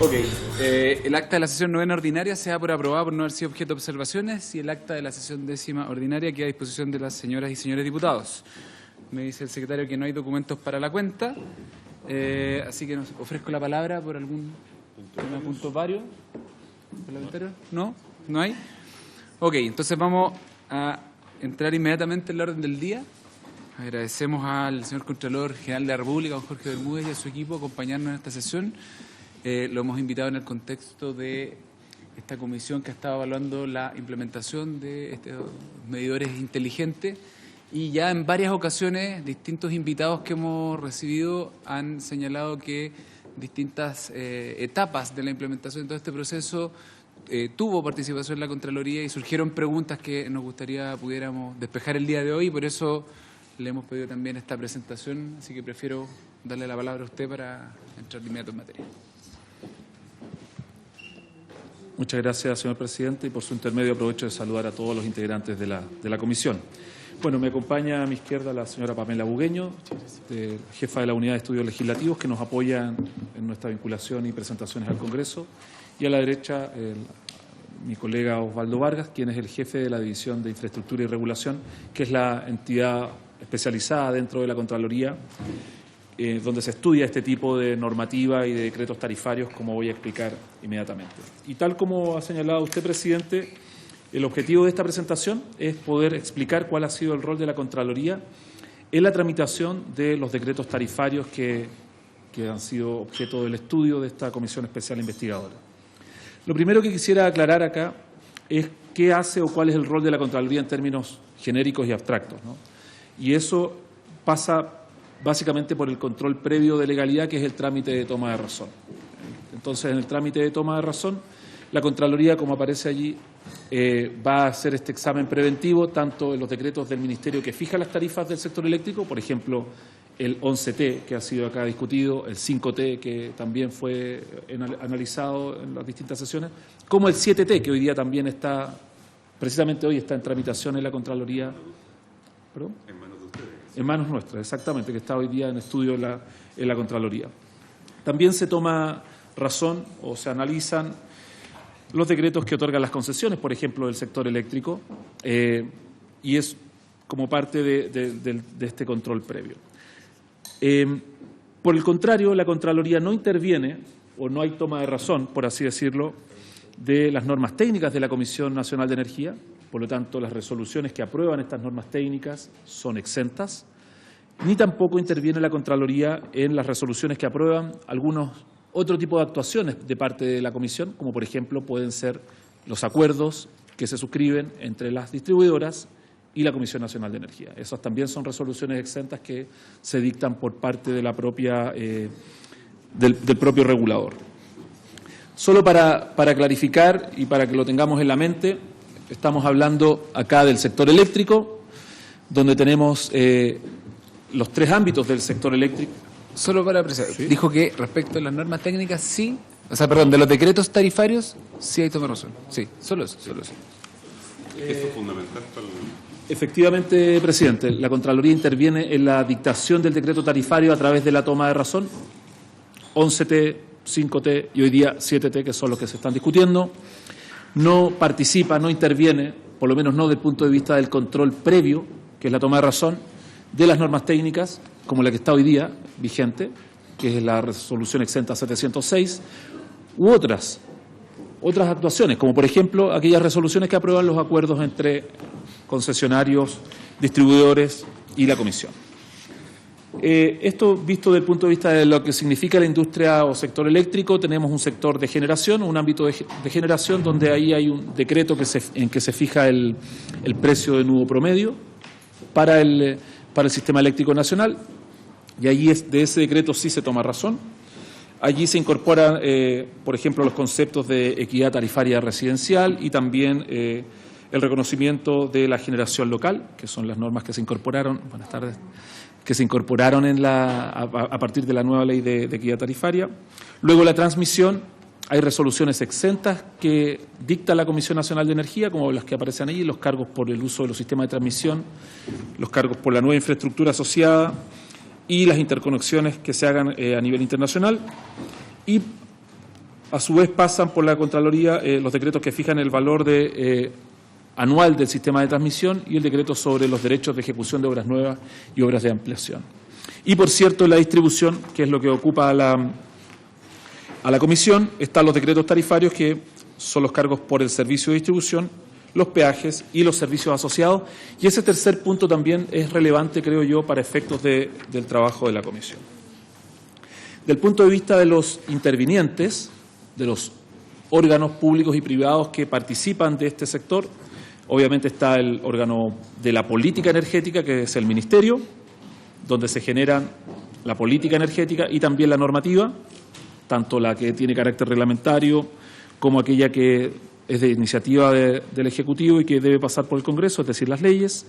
Ok, el acta de la sesión novena ordinaria se da por aprobada por no haber sido objeto de observaciones y el acta de la sesión décima ordinaria queda a disposición de las señoras y señores diputados. Me dice el secretario que no hay documentos para la cuenta, así que nos ofrezco la palabra por algún punto vario. ¿No? ¿No hay? Ok, entonces vamos a entrar inmediatamente en la orden del día. Agradecemos al señor Contralor General de la República, don Jorge Bermúdez, y a su equipo acompañarnos en esta sesión. Lo hemos invitado en el contexto de esta comisión que ha estado evaluando la implementación de estos medidores inteligentes y ya en varias ocasiones distintos invitados que hemos recibido han señalado que distintas etapas de la implementación de todo este proceso tuvo participación en la Contraloría y surgieron preguntas que nos gustaría pudiéramos despejar el día de hoy, y por eso le hemos pedido también esta presentación, así que prefiero darle la palabra a usted para entrar de inmediato en materia. Muchas gracias, señor presidente, y por su intermedio aprovecho de saludar a todos los integrantes de la comisión. Bueno, me acompaña a mi izquierda la señora Pamela Bugueño, jefa de la Unidad de Estudios Legislativos, que nos apoya en nuestra vinculación y presentaciones al Congreso, y a la derecha mi colega Osvaldo Vargas, quien es el jefe de la División de Infraestructura y Regulación, que es la entidad especializada dentro de la Contraloría, donde se estudia este tipo de normativa y de decretos tarifarios, como voy a explicar inmediatamente. Y tal como ha señalado usted, presidente, el objetivo de esta presentación es poder explicar cuál ha sido el rol de la Contraloría en la tramitación de los decretos tarifarios que han sido objeto del estudio de esta Comisión Especial Investigadora. Lo primero que quisiera aclarar acá es qué hace o cuál es el rol de la Contraloría en términos genéricos y abstractos, ¿no? Y eso pasa básicamente por el control previo de legalidad, que es el trámite de toma de razón. Entonces, en el trámite de toma de razón, la Contraloría, como aparece allí, va a hacer este examen preventivo tanto en los decretos del Ministerio que fija las tarifas del sector eléctrico, por ejemplo, el 11T, que ha sido acá discutido, el 5T, que también fue analizado en las distintas sesiones, como el 7T, que hoy día también está, precisamente hoy está en tramitación en la Contraloría. ¿Perdón? En manos nuestras, exactamente, que está hoy día en estudio en la Contraloría. También se toma razón o se analizan los decretos que otorgan las concesiones, por ejemplo, del sector eléctrico, y es como parte de este control previo. Por el contrario, la Contraloría no interviene o no hay toma de razón, por así decirlo, de las normas técnicas de la Comisión Nacional de Energía. Por lo tanto, las resoluciones que aprueban estas normas técnicas son exentas, ni tampoco interviene la Contraloría en las resoluciones que aprueban otro tipo de actuaciones de parte de la Comisión, como por ejemplo pueden ser los acuerdos que se suscriben entre las distribuidoras y la Comisión Nacional de Energía. Esas también son resoluciones exentas que se dictan por parte de la propia, del propio regulador. Solo para clarificar y para que lo tengamos en la mente, estamos hablando acá del sector eléctrico, donde tenemos los tres ámbitos del sector eléctrico. Solo para precisar, ¿sí? Dijo que respecto a las normas técnicas sí, de los decretos tarifarios sí hay toma de razón. Sí, solo eso. Eso es fundamental para el... Efectivamente, presidente, la Contraloría interviene en la dictación del decreto tarifario a través de la toma de razón, 11T, 5T y hoy día 7T, que son los que se están discutiendo. No participa, no interviene, por lo menos no desde el punto de vista del control previo, que es la toma de razón, de las normas técnicas, como la que está hoy día vigente, que es la resolución exenta 706, u otras actuaciones, como por ejemplo aquellas resoluciones que aprueban los acuerdos entre concesionarios, distribuidores y la Comisión. Esto visto desde el punto de vista de lo que significa la industria o sector eléctrico, tenemos un sector de generación, un ámbito de generación donde ahí hay un decreto en que se fija el precio de nudo promedio para el sistema eléctrico nacional, y allí de ese decreto sí se toma razón. Allí se incorporan, por ejemplo, los conceptos de equidad tarifaria residencial y también el reconocimiento de la generación local, que son las normas que se incorporaron, que se incorporaron a partir de la nueva ley de equidad tarifaria. Luego la transmisión, hay resoluciones exentas que dicta la Comisión Nacional de Energía, como las que aparecen allí, los cargos por el uso de los sistemas de transmisión, los cargos por la nueva infraestructura asociada y las interconexiones que se hagan a nivel internacional. Y a su vez pasan por la Contraloría los decretos que fijan el valor anual del sistema de transmisión y el decreto sobre los derechos de ejecución de obras nuevas y obras de ampliación. Y, por cierto, en la distribución, que es lo que ocupa a la Comisión, están los decretos tarifarios, que son los cargos por el servicio de distribución, los peajes y los servicios asociados. Y ese tercer punto también es relevante, creo yo, para efectos del trabajo de la Comisión. Del punto de vista de los intervinientes, de los órganos públicos y privados que participan de este sector, obviamente está el órgano de la política energética, que es el Ministerio, donde se genera la política energética y también la normativa, tanto la que tiene carácter reglamentario como aquella que es de iniciativa del Ejecutivo y que debe pasar por el Congreso, es decir, las leyes.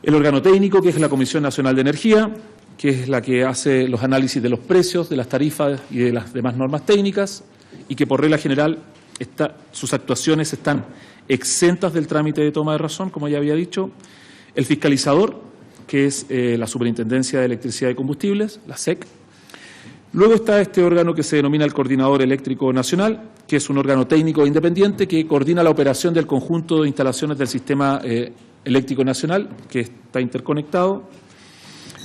El órgano técnico, que es la Comisión Nacional de Energía, que es la que hace los análisis de los precios, de las tarifas y de las demás normas técnicas, y que por regla general sus actuaciones están exentas del trámite de toma de razón, como ya había dicho. El fiscalizador, que es la Superintendencia de Electricidad y Combustibles, la SEC. Luego está este órgano que se denomina el Coordinador Eléctrico Nacional, que es un órgano técnico independiente que coordina la operación del conjunto de instalaciones del Sistema Eléctrico Nacional, que está interconectado.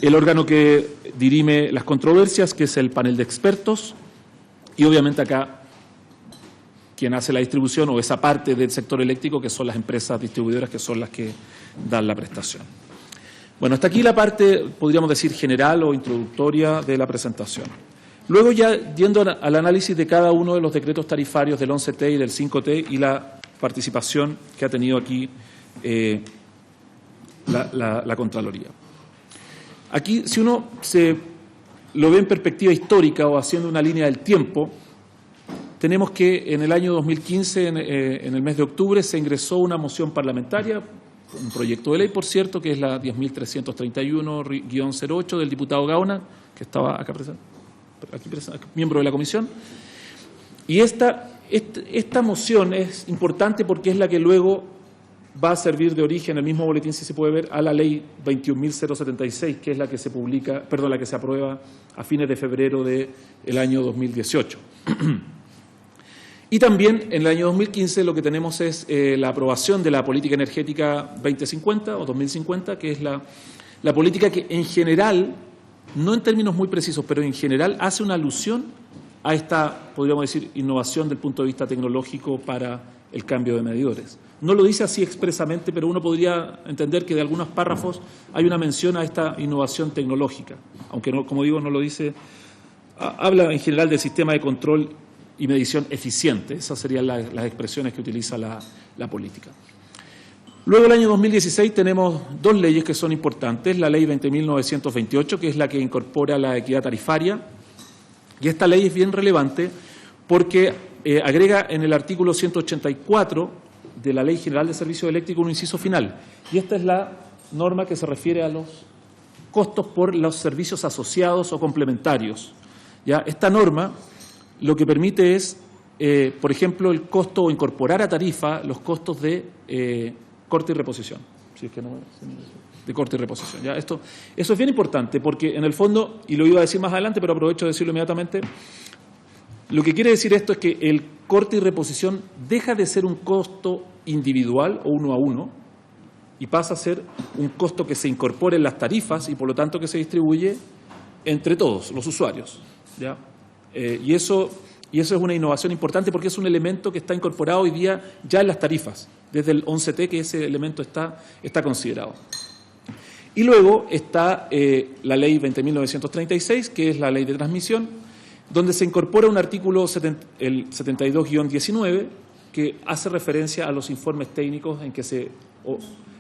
El órgano que dirime las controversias, que es el panel de expertos. Y obviamente acá quien hace la distribución o esa parte del sector eléctrico, que son las empresas distribuidoras, que son las que dan la prestación. Bueno, hasta aquí la parte, podríamos decir, general o introductoria de la presentación. Luego, ya yendo al análisis de cada uno de los decretos tarifarios del 11T y del 5T y la participación que ha tenido aquí la Contraloría. Aquí, si uno lo ve en perspectiva histórica o haciendo una línea del tiempo, tenemos que en el año 2015, en el mes de octubre, se ingresó una moción parlamentaria, un proyecto de ley, por cierto, que es la 10.331-08 del diputado Gaona, que estaba acá presente, miembro de la comisión. Y esta moción es importante porque es la que luego va a servir de origen, el mismo boletín, si se puede ver, a la ley 21.076, que es la que se publica, la que se aprueba a fines de febrero del año 2018. Y también en el año 2015 lo que tenemos es la aprobación de la Política Energética 2050 o 2050, que es la política que en general, no en términos muy precisos, pero en general hace una alusión a esta, podríamos decir, innovación del punto de vista tecnológico para el cambio de medidores. No lo dice así expresamente, pero uno podría entender que de algunos párrafos hay una mención a esta innovación tecnológica, aunque, no, como digo, no lo dice. Habla en general del sistema de control y medición eficiente. Esas serían las expresiones que utiliza la política. Luego, el año 2016, tenemos dos leyes que son importantes. La ley 20.928, que es la que incorpora la equidad tarifaria. Y esta ley es bien relevante porque agrega en el artículo 184 de la Ley General de Servicios Eléctricos un inciso final. Y esta es la norma que se refiere a los costos por los servicios asociados o complementarios. ¿Ya? Esta norma lo que permite es, por ejemplo, el costo o incorporar a tarifa los costos de corte y reposición. Si es que no, de corte y reposición. ¿Ya? Eso es bien importante porque, en el fondo, y lo iba a decir más adelante, pero aprovecho de decirlo inmediatamente, lo que quiere decir esto es que el corte y reposición deja de ser un costo individual o uno a uno y pasa a ser un costo que se incorpora en las tarifas y, por lo tanto, que se distribuye entre todos los usuarios. ¿Ya? Y eso es una innovación importante porque es un elemento que está incorporado hoy día ya en las tarifas, desde el 11T, que ese elemento está considerado. Y luego está la ley 20.936, que es la ley de transmisión, donde se incorpora un artículo, el 72-19, que hace referencia a los informes técnicos en que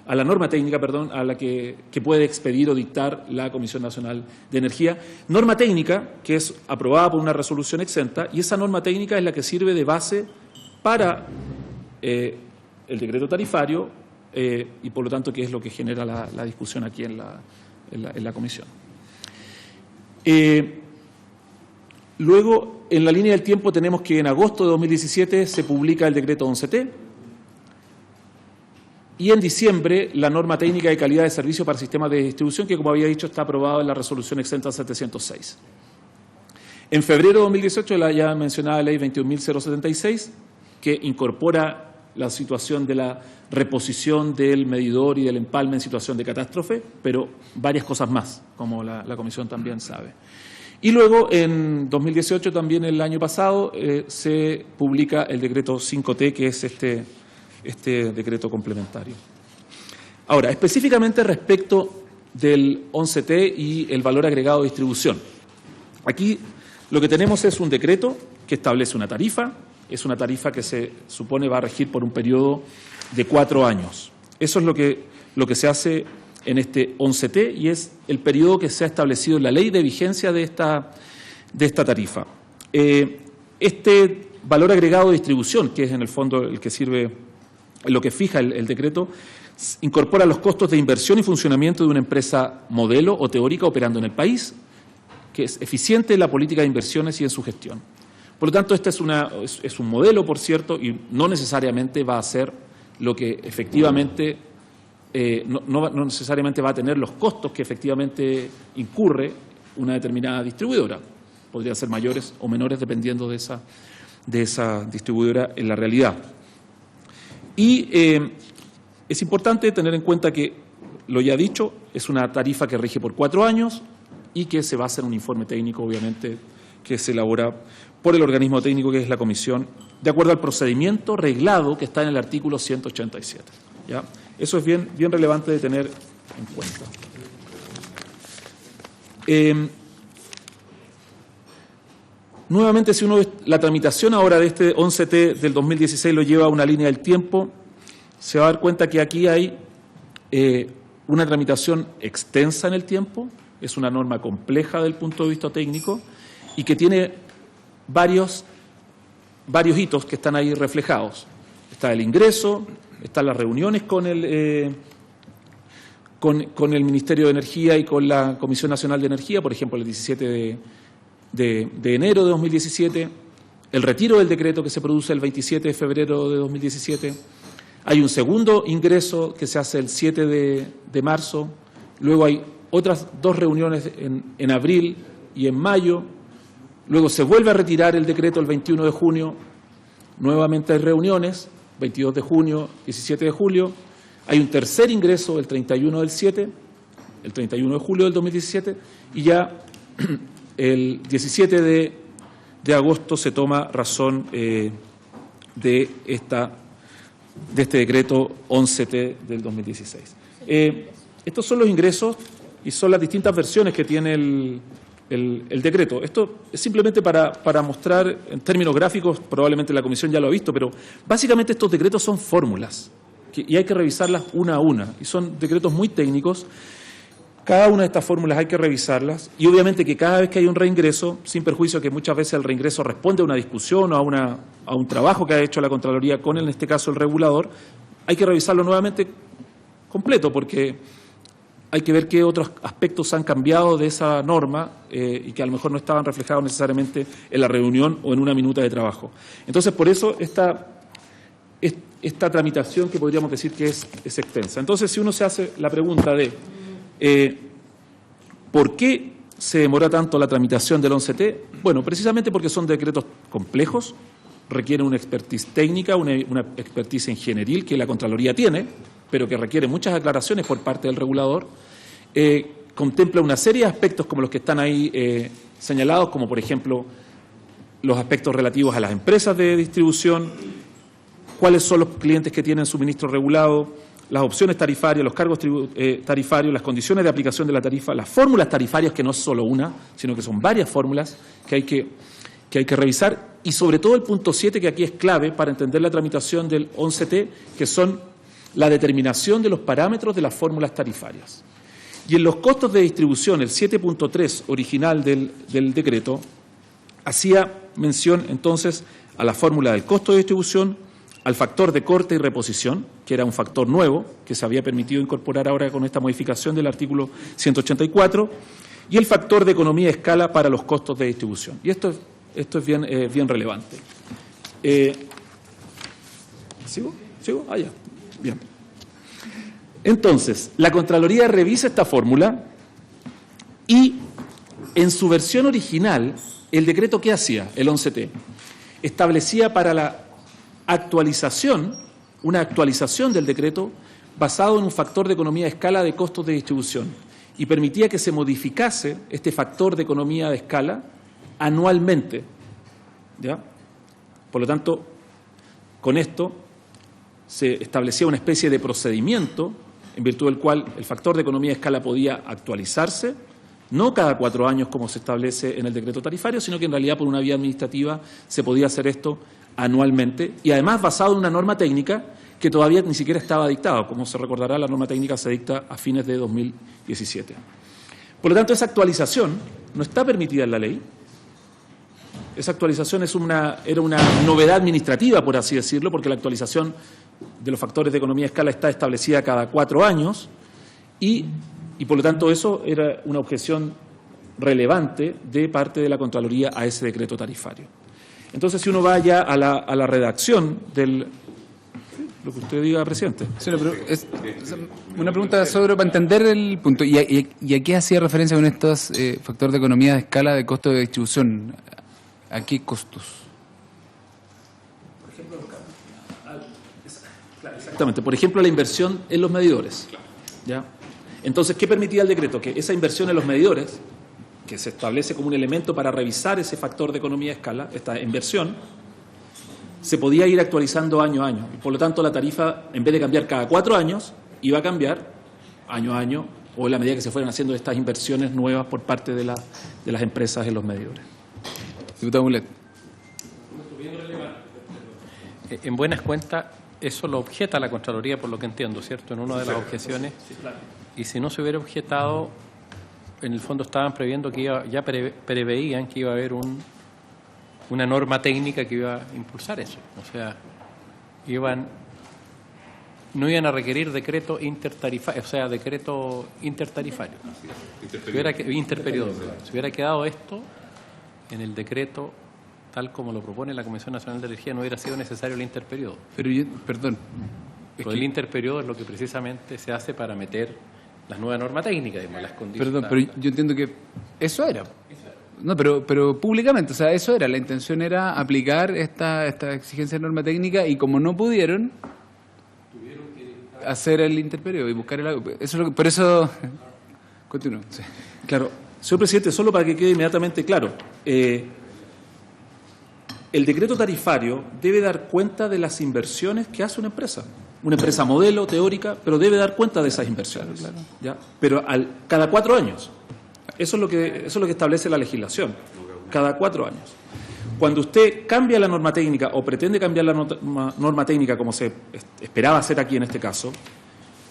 a la norma técnica, a la que puede expedir o dictar la Comisión Nacional de Energía. Norma técnica que es aprobada por una resolución exenta, y esa norma técnica es la que sirve de base para el decreto tarifario y, por lo tanto, que es lo que genera la discusión aquí en la Comisión. Luego, en la línea del tiempo, tenemos que en agosto de 2017 se publica el decreto 11T, y en diciembre la norma técnica de calidad de servicio para sistemas de distribución, que, como había dicho, está aprobado en la resolución exenta 706. En febrero de 2018, la ya mencionada ley 21.076, que incorpora la situación de la reposición del medidor y del empalme en situación de catástrofe, pero varias cosas más, como la Comisión también sabe. Y luego, en 2018, también el año pasado, se publica el decreto 5T, que es este decreto complementario. Ahora, específicamente respecto del 11T y el valor agregado de distribución. Aquí lo que tenemos es un decreto que establece una tarifa, es una tarifa que se supone va a regir por un periodo de 4 años. Eso es lo que se hace en este 11T y es el periodo que se ha establecido en la ley de vigencia de esta tarifa. Este valor agregado de distribución, que es en el fondo el que sirve, lo que fija el decreto, incorpora los costos de inversión y funcionamiento de una empresa modelo o teórica operando en el país, que es eficiente en la política de inversiones y en su gestión. Por lo tanto, este es un modelo, por cierto, y no necesariamente va a ser lo que efectivamente, no necesariamente va a tener los costos que efectivamente incurre una determinada distribuidora. Podrían ser mayores o menores dependiendo de esa distribuidora en la realidad. Y es importante tener en cuenta que, lo ya dicho, es una tarifa que rige por 4 años y que se basa en un informe técnico, obviamente, que se elabora por el organismo técnico que es la Comisión, de acuerdo al procedimiento reglado que está en el artículo 187. ¿Ya? Eso es bien relevante de tener en cuenta. Nuevamente, si uno ve la tramitación ahora de este 11T del 2016 lo lleva a una línea del tiempo, se va a dar cuenta que aquí hay una tramitación extensa en el tiempo, es una norma compleja desde el punto de vista técnico y que tiene varios hitos que están ahí reflejados. Está el ingreso, están las reuniones con el Ministerio de Energía y con la Comisión Nacional de Energía, por ejemplo, el 17 de enero de 2017, el retiro del decreto que se produce el 27 de febrero de 2017, hay un segundo ingreso que se hace el 7 de marzo, luego hay otras 2 reuniones en abril y en mayo, luego se vuelve a retirar el decreto el 21 de junio, nuevamente hay reuniones, 22 de junio, 17 de julio, hay un tercer ingreso el 31 del 7, el 31 de julio del 2017, y ya el 17 de agosto se toma razón de este decreto 11T del 2016. Estos son los ingresos y son las distintas versiones que tiene el decreto. Esto es simplemente para mostrar en términos gráficos, probablemente la Comisión ya lo ha visto, pero básicamente estos decretos son fórmulas y hay que revisarlas una a una. Y son decretos muy técnicos. Cada una de estas fórmulas hay que revisarlas y obviamente que cada vez que hay un reingreso, sin perjuicio que muchas veces el reingreso responde a una discusión o a un trabajo que ha hecho la Contraloría con, en este caso, el regulador, hay que revisarlo nuevamente completo porque hay que ver qué otros aspectos han cambiado de esa norma y que a lo mejor no estaban reflejados necesariamente en la reunión o en una minuta de trabajo. Entonces, por eso esta tramitación que podríamos decir que es extensa. Entonces, si uno se hace la pregunta de ¿por qué se demora tanto la tramitación del 11T? Bueno, precisamente porque son decretos complejos, requieren una expertise técnica, una expertise ingenieril que la Contraloría tiene, pero que requiere muchas aclaraciones por parte del regulador. Contempla una serie de aspectos como los que están ahí señalados, como por ejemplo los aspectos relativos a las empresas de distribución, cuáles son los clientes que tienen suministro regulado, las opciones tarifarias, los cargos tarifarios, las condiciones de aplicación de la tarifa, las fórmulas tarifarias, que no es solo una, sino que son varias fórmulas que hay que revisar, y sobre todo el punto 7, que aquí es clave para entender la tramitación del 11T, que son la determinación de los parámetros de las fórmulas tarifarias. Y en los costos de distribución, el 7.3 original del decreto, hacía mención entonces a la fórmula del costo de distribución, al factor de corte y reposición, que era un factor nuevo que se había permitido incorporar ahora con esta modificación del artículo 184, y el factor de economía de escala para los costos de distribución. Y esto es bien relevante. ¿Sigo? Ah, ya. Bien. Entonces, la Contraloría revisa esta fórmula y en su versión original ¿el decreto qué hacía, el 11T? Establecía para la actualización, una actualización del decreto basado en un factor de economía de escala de costos de distribución y permitía que se modificase este factor de economía de escala anualmente, ¿ya? Por lo tanto, con esto se establecía una especie de procedimiento en virtud del cual el factor de economía de escala podía actualizarse, no cada 4 años como se establece en el decreto tarifario, sino que en realidad por una vía administrativa se podía hacer esto anualmente y además basado en una norma técnica que todavía ni siquiera estaba dictada. Como se recordará, la norma técnica se dicta a fines de 2017. Por lo tanto, esa actualización no está permitida en la ley. Esa actualización era una novedad administrativa, por así decirlo, porque la actualización de los factores de economía de escala está establecida cada 4 años y por lo tanto eso era una objeción relevante de parte de la Contraloría a ese decreto tarifario. Entonces, si uno va ya a la redacción del... Lo que usted diga, presidente. Sí, pero es una pregunta sobre para entender el punto. ¿Y a qué hacía referencia con estos factores de economía de escala de costo de distribución? ¿A qué costos? Por ejemplo, exactamente. Por ejemplo, la inversión en los medidores. ¿Ya? Entonces, ¿qué permitía el decreto? Que esa inversión en los medidores, que se establece como un elemento para revisar ese factor de economía de escala, esta inversión, se podía ir actualizando año a año. Y por lo tanto, la tarifa, en vez de cambiar cada 4 años, iba a cambiar año a año o en la medida que se fueran haciendo estas inversiones nuevas por parte de las empresas en los medidores. Diputado Mulet. En buenas cuentas, eso lo objeta la Contraloría, por lo que entiendo, ¿cierto? En una de las objeciones. Y si no se hubiera objetado, en el fondo estaban previendo que ya preveían que iba a haber una norma técnica que iba a impulsar eso. O sea, no iban a requerir decreto intertarifario, o sea, decreto intertarifario. Interperiodo. Si hubiera quedado esto en el decreto, tal como lo propone la Comisión Nacional de Energía, no hubiera sido necesario el interperiodo. Pero perdón. Pero el interperiodo es lo que precisamente se hace para meter la nueva norma técnica, digamos, las condiciones. Perdón, pero yo entiendo que eso era. No, pero públicamente, o sea, eso era. La intención era aplicar esta exigencia de norma técnica y como no pudieron, hacer el interperiodo y buscar el... Por eso... Continúo. Sí. Claro. Señor presidente, solo para que quede inmediatamente claro, el decreto tarifario debe dar cuenta de las inversiones que hace una empresa modelo, teórica, pero debe dar cuenta de esas inversiones, claro. ¿Ya? Pero cada 4 años. Eso es lo que establece la legislación, cada 4 años. Cuando usted cambia la norma técnica o pretende cambiar la norma técnica como se esperaba hacer aquí en este caso,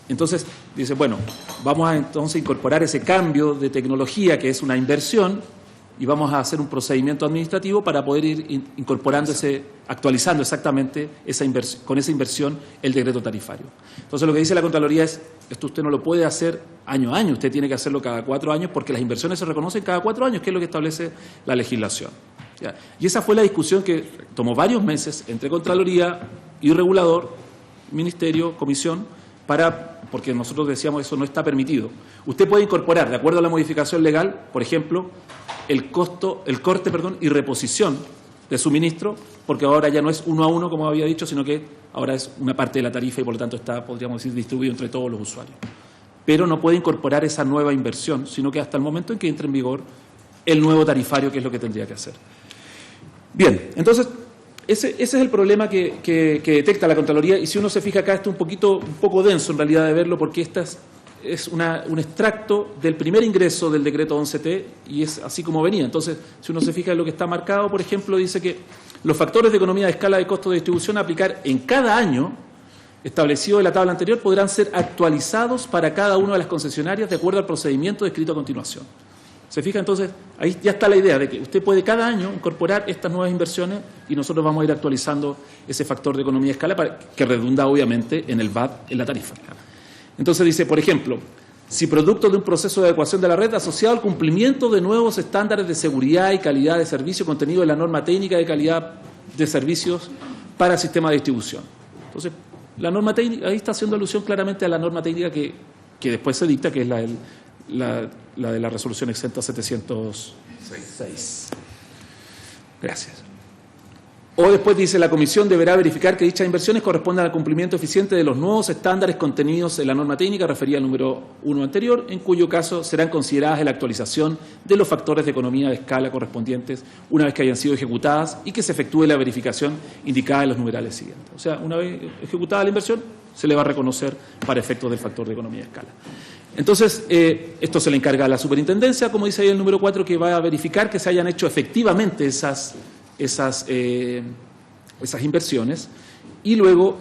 entonces dice, bueno, vamos a entonces incorporar ese cambio de tecnología que es una inversión y vamos a hacer un procedimiento administrativo para poder ir actualizando exactamente con esa inversión el decreto tarifario. Entonces lo que dice la Contraloría es, esto usted no lo puede hacer año a año, usted tiene que hacerlo cada 4 años porque las inversiones se reconocen cada 4 años, que es lo que establece la legislación. ¿Ya? Y esa fue la discusión que tomó varios meses entre Contraloría y regulador, Ministerio, Comisión, porque nosotros decíamos eso no está permitido. Usted puede incorporar, de acuerdo a la modificación legal, por ejemplo, el corte y reposición de suministro, porque ahora ya no es 1 a 1, como había dicho, sino que ahora es una parte de la tarifa y por lo tanto está, podríamos decir, distribuido entre todos los usuarios. Pero no puede incorporar esa nueva inversión, sino que hasta el momento en que entre en vigor el nuevo tarifario, que es lo que tendría que hacer. Bien, entonces, ese es el problema que detecta la Contraloría, y si uno se fija acá, está un poco denso en realidad de verlo, porque esta es un extracto del primer ingreso del decreto 11T, y es así como venía. Entonces, si uno se fija en lo que está marcado, por ejemplo, dice que los factores de economía de escala de costo de distribución a aplicar en cada año establecido en la tabla anterior podrán ser actualizados para cada una de las concesionarias de acuerdo al procedimiento descrito a continuación. ¿Se fija? Entonces, ahí ya está la idea de que usted puede cada año incorporar estas nuevas inversiones y nosotros vamos a ir actualizando ese factor de economía de escala que redunda obviamente en el VAT, en la tarifa. Entonces dice, por ejemplo, si producto de un proceso de adecuación de la red asociado al cumplimiento de nuevos estándares de seguridad y calidad de servicio contenido en la norma técnica de calidad de servicios para el sistema de distribución. Entonces, la norma técnica, ahí está haciendo alusión claramente a la norma técnica que después se dicta, que es la de la resolución exenta 706. Gracias. O después dice, la comisión deberá verificar que dichas inversiones correspondan al cumplimiento eficiente de los nuevos estándares contenidos en la norma técnica referida al número 1 anterior, en cuyo caso serán consideradas en la actualización de los factores de economía de escala correspondientes una vez que hayan sido ejecutadas y que se efectúe la verificación indicada en los numerales siguientes. O sea, una vez ejecutada la inversión, se le va a reconocer para efectos del factor de economía de escala. Entonces, esto se le encarga a la superintendencia, como dice ahí el número 4, que va a verificar que se hayan hecho efectivamente esas inversiones, y luego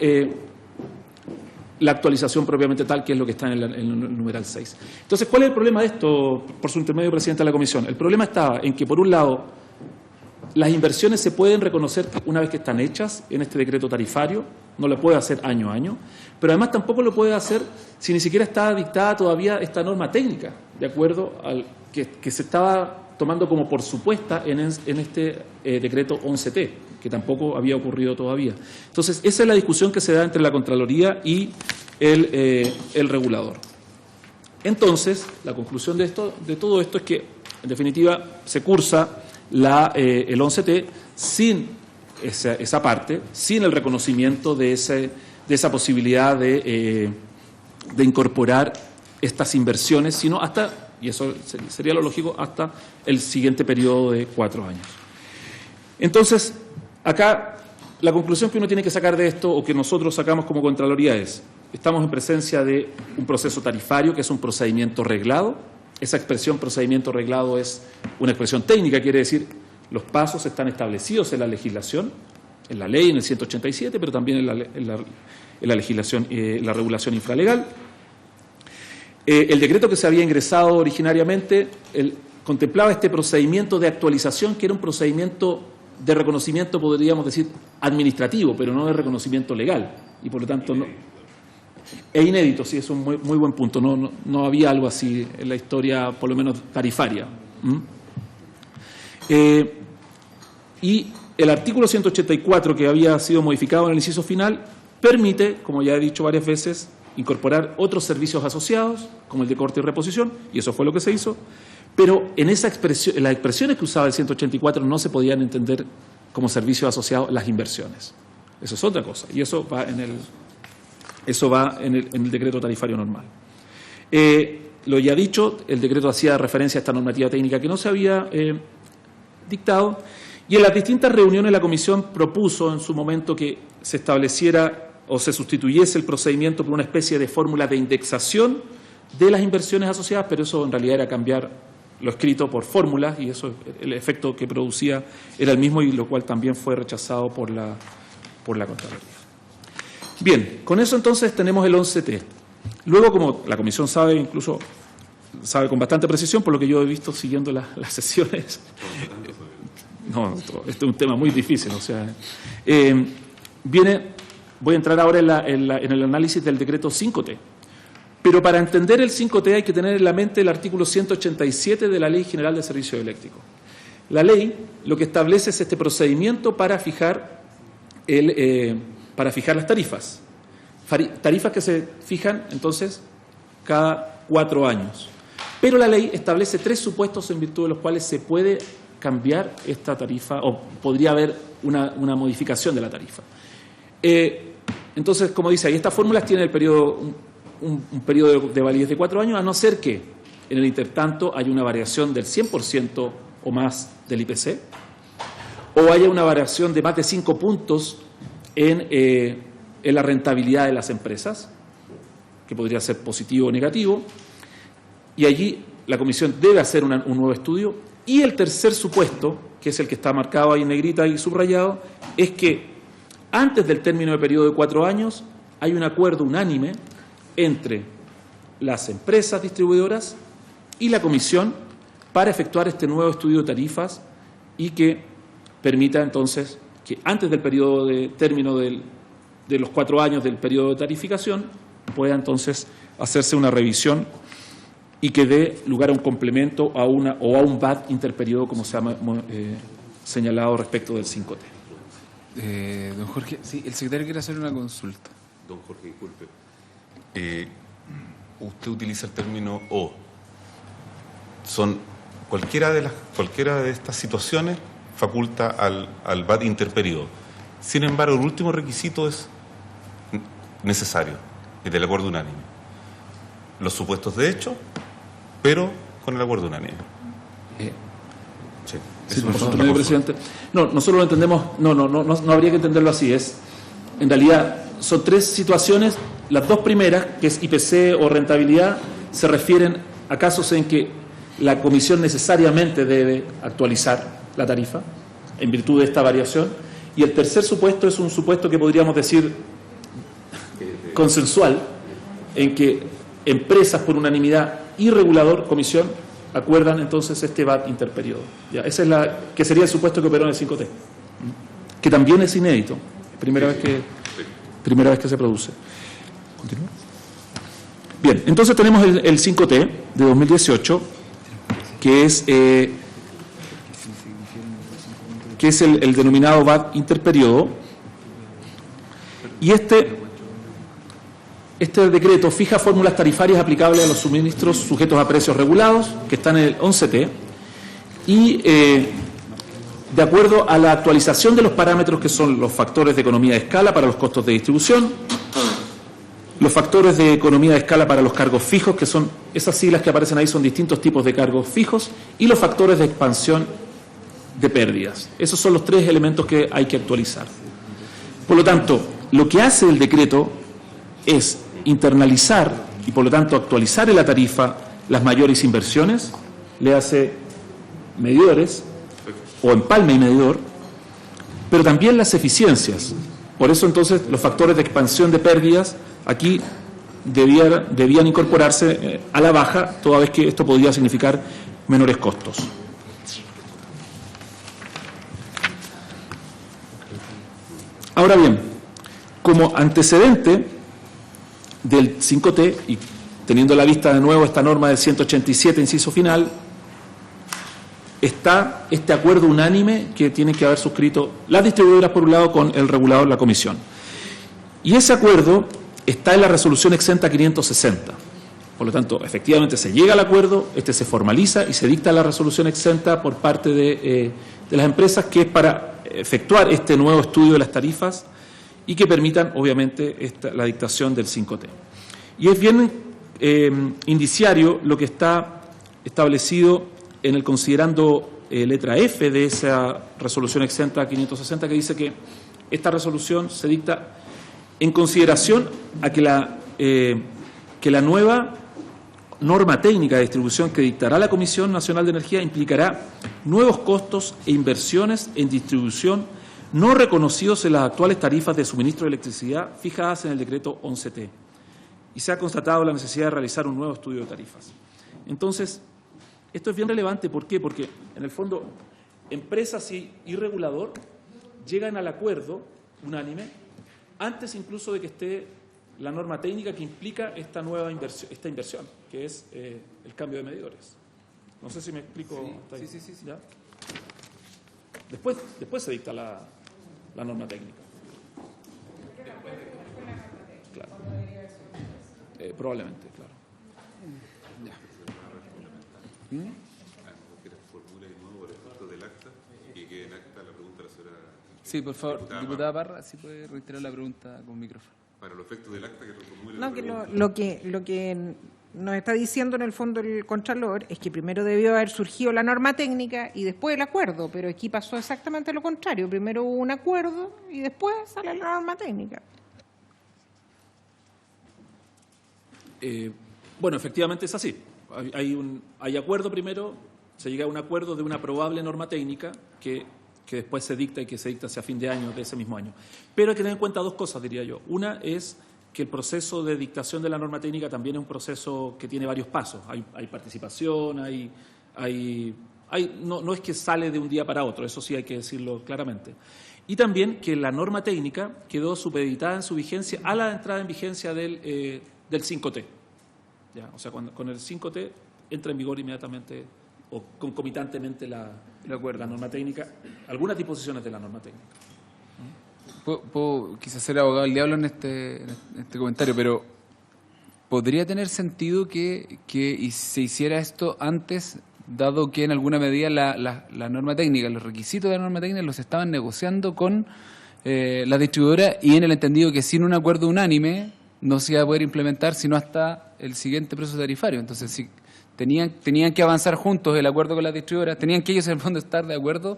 la actualización propiamente tal, que es lo que está en el numeral 6. Entonces, ¿cuál es el problema de esto, por su intermedio, presidente de la Comisión? El problema estaba en que, por un lado, las inversiones se pueden reconocer una vez que están hechas en este decreto tarifario, no lo puede hacer año a año, pero además tampoco lo puede hacer si ni siquiera está dictada todavía esta norma técnica, de acuerdo al que se estaba tomando como por supuesta en este decreto 11T, que tampoco había ocurrido todavía. Entonces, esa es la discusión que se da entre la Contraloría y el regulador. Entonces, la conclusión de todo esto es que, en definitiva, se cursa el 11T sin esa parte, sin el reconocimiento de esa posibilidad de incorporar estas inversiones, sino hasta, y eso sería lo lógico, hasta el siguiente periodo de 4 años. Entonces, acá la conclusión que uno tiene que sacar de esto, o que nosotros sacamos como Contraloría, es: estamos en presencia de un proceso tarifario que es un procedimiento reglado. Esa expresión procedimiento reglado es una expresión técnica, quiere decir los pasos están establecidos en la legislación, en la ley, en el 187, pero también en la legislación, la regulación infralegal. El decreto que se había ingresado originariamente contemplaba este procedimiento de actualización, que era un procedimiento de reconocimiento, podríamos decir, administrativo, pero no de reconocimiento legal, y por lo tanto no. Es inédito, sí, es un muy buen punto. No había algo así en la historia, por lo menos tarifaria. Y el artículo 184, que había sido modificado en el inciso final, permite, como ya he dicho varias veces, incorporar otros servicios asociados, como el de corte y reposición, y eso fue lo que se hizo, pero en las expresiones que usaba el 184 no se podían entender como servicios asociados las inversiones. Eso es otra cosa, y eso va en el decreto tarifario normal. Lo ya dicho, el decreto hacía referencia a esta normativa técnica que no se había dictado, y en las distintas reuniones la Comisión propuso en su momento que se estableciera o se sustituyese el procedimiento por una especie de fórmula de indexación de las inversiones asociadas, pero eso en realidad era cambiar lo escrito por fórmulas, y eso, el efecto que producía era el mismo, y lo cual también fue rechazado por la Contraloría. Bien, con eso entonces tenemos el 11T. Luego, como la Comisión sabe, incluso sabe con bastante precisión, por lo que yo he visto siguiendo las sesiones, no, esto es un tema muy difícil, o sea, voy a entrar ahora en el análisis del decreto 5T. Pero para entender el 5T hay que tener en la mente el artículo 187 de la Ley General de Servicios Eléctricos. La ley lo que establece es este procedimiento para fijar las tarifas. Tarifas que se fijan, entonces, cada 4 años. Pero la ley establece 3 supuestos en virtud de los cuales se puede cambiar esta tarifa, o podría haber una modificación de la tarifa. Entonces, como dice ahí, estas fórmulas tienen el periodo, un periodo de validez de 4 años, a no ser que en el intertanto haya una variación del 100% o más del IPC, o haya una variación de más de 5 puntos en la rentabilidad de las empresas, que podría ser positivo o negativo, y allí la Comisión debe hacer un nuevo estudio. Y el tercer supuesto, que es el que está marcado ahí en negrita y subrayado, es que antes del término del periodo de 4 años hay un acuerdo unánime entre las empresas distribuidoras y la Comisión para efectuar este nuevo estudio de tarifas, y que permita entonces que antes del periodo de término de los 4 años del periodo de tarificación pueda entonces hacerse una revisión y que dé lugar a un complemento o a un VAT interperiodo, como se ha señalado respecto del 5T. Don Jorge, sí, el secretario quiere hacer una consulta. Don Jorge, disculpe. Usted utiliza el término O. Son cualquiera de estas situaciones faculta al VAT interperiodo. Sin embargo, el último requisito es necesario, es del acuerdo unánime. Los supuestos de hecho, pero con el acuerdo unánime. Sí, Sí, por favor, señor presidente. No, nosotros lo entendemos, no habría que entenderlo así. En realidad, son tres situaciones. Las dos primeras, que es IPC o rentabilidad, se refieren a casos en que la comisión necesariamente debe actualizar la tarifa en virtud de esta variación. Y el tercer supuesto es un supuesto que podríamos decir consensual, en que empresas por unanimidad y regulador, comisión, acuerdan entonces este VAT interperiodo. Ya, esa es que sería el supuesto que operó en el 5T, que también es inédito, primera vez que se produce. ¿Continúa? Bien, entonces tenemos el 5T de 2018, que es el denominado VAT interperiodo, y este decreto fija fórmulas tarifarias aplicables a los suministros sujetos a precios regulados, que están en el 11T, y de acuerdo a la actualización de los parámetros que son los factores de economía de escala para los costos de distribución, los factores de economía de escala para los cargos fijos, que son esas siglas que aparecen ahí, son distintos tipos de cargos fijos, y los factores de expansión de pérdidas. Esos son los tres elementos que hay que actualizar. Por lo tanto, lo que hace el decreto es internalizar y por lo tanto actualizar en la tarifa las mayores inversiones, le hace medidores o empalme y medidor, pero también las eficiencias. Por eso entonces los factores de expansión de pérdidas aquí debían incorporarse a la baja, toda vez que esto podría significar menores costos. Ahora bien, como antecedente del 5T, y teniendo a la vista de nuevo esta norma del 187, inciso final, está este acuerdo unánime que tienen que haber suscrito las distribuidoras por un lado con el regulador, la comisión. Y ese acuerdo está en la resolución exenta 560. Por lo tanto, efectivamente se llega al acuerdo, se formaliza y se dicta la resolución exenta por parte de las empresas, que es para efectuar este nuevo estudio de las tarifas y que permitan, obviamente, la dictación del 5T. Y es bien indiciario lo que está establecido en el considerando letra F de esa resolución exenta 560, que dice que esta resolución se dicta en consideración a que la nueva norma técnica de distribución que dictará la Comisión Nacional de Energía implicará nuevos costos e inversiones en distribución no reconocidos en las actuales tarifas de suministro de electricidad fijadas en el decreto 11T. Y se ha constatado la necesidad de realizar un nuevo estudio de tarifas. Entonces, esto es bien relevante. ¿Por qué? Porque, en el fondo, empresas y regulador llegan al acuerdo unánime antes incluso de que esté la norma técnica que implica esta nueva inversión, que es el cambio de medidores. No sé si me explico. Sí. ¿Ya? Después se dicta la norma técnica. Claro. Probablemente, claro. Sí, por favor, diputada Parra, si puede reiterar la pregunta con micrófono. Para los efectos del acta que reformule. No, que lo que nos está diciendo en el fondo el Contralor es que primero debió haber surgido la norma técnica y después el acuerdo, pero aquí pasó exactamente lo contrario. Primero hubo un acuerdo y después sale la norma técnica. Bueno, efectivamente es así. Hay acuerdo primero, se llega a un acuerdo de una probable norma técnica que después se dicta y que se dicta hacia fin de año, de ese mismo año. Pero hay que tener en cuenta dos cosas, diría yo. Una es que el proceso de dictación de la norma técnica también es un proceso que tiene varios pasos. Hay participación, no es que sale de un día para otro, eso sí hay que decirlo claramente. Y también que la norma técnica quedó supeditada en su vigencia a la entrada en vigencia del 5T. ¿Ya? O sea, con el 5T entra en vigor inmediatamente o concomitantemente la norma técnica, algunas disposiciones de la norma técnica. Puedo quizás ser abogado del diablo en este comentario, pero ¿podría tener sentido que se hiciera esto antes dado que en alguna medida la norma técnica, los requisitos de la norma técnica los estaban negociando con la distribuidora, y en el entendido que sin un acuerdo unánime no se iba a poder implementar sino hasta el siguiente proceso tarifario. Entonces, si tenían que avanzar juntos el acuerdo con las distribuidoras, tenían que ellos en el fondo estar de acuerdo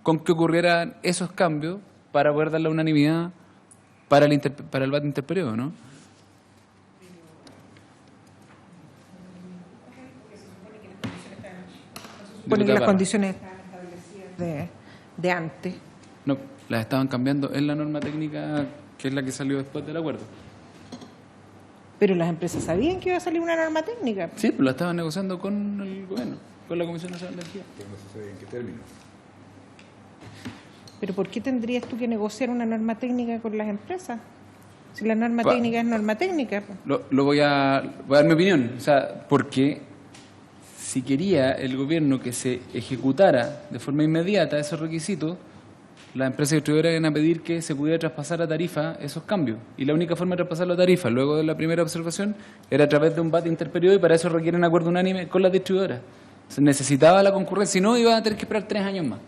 con que ocurrieran esos cambios para poder dar la unanimidad para el VAT interperiodo, ¿no? Supone que las condiciones estaban establecidas de antes. No, las estaban cambiando en la norma técnica, que es la que salió después del acuerdo. Pero las empresas sabían que iba a salir una norma técnica. Sí, pues la estaban negociando con el gobierno, con la Comisión Nacional de Energía. Pero no se sabe en qué término. Pero ¿por qué tendrías tú que negociar una norma técnica con las empresas? Si la norma técnica es norma técnica. Voy a dar mi opinión. O sea, porque si quería el gobierno que se ejecutara de forma inmediata esos requisitos, las empresas distribuidoras iban a pedir que se pudiera traspasar a tarifa esos cambios. Y la única forma de traspasarlo a tarifa, luego de la primera observación, era a través de un VAT interperiodo, y para eso requieren acuerdo unánime con las distribuidoras. Se necesitaba la concurrencia, si no, iban a tener que esperar 3 años más.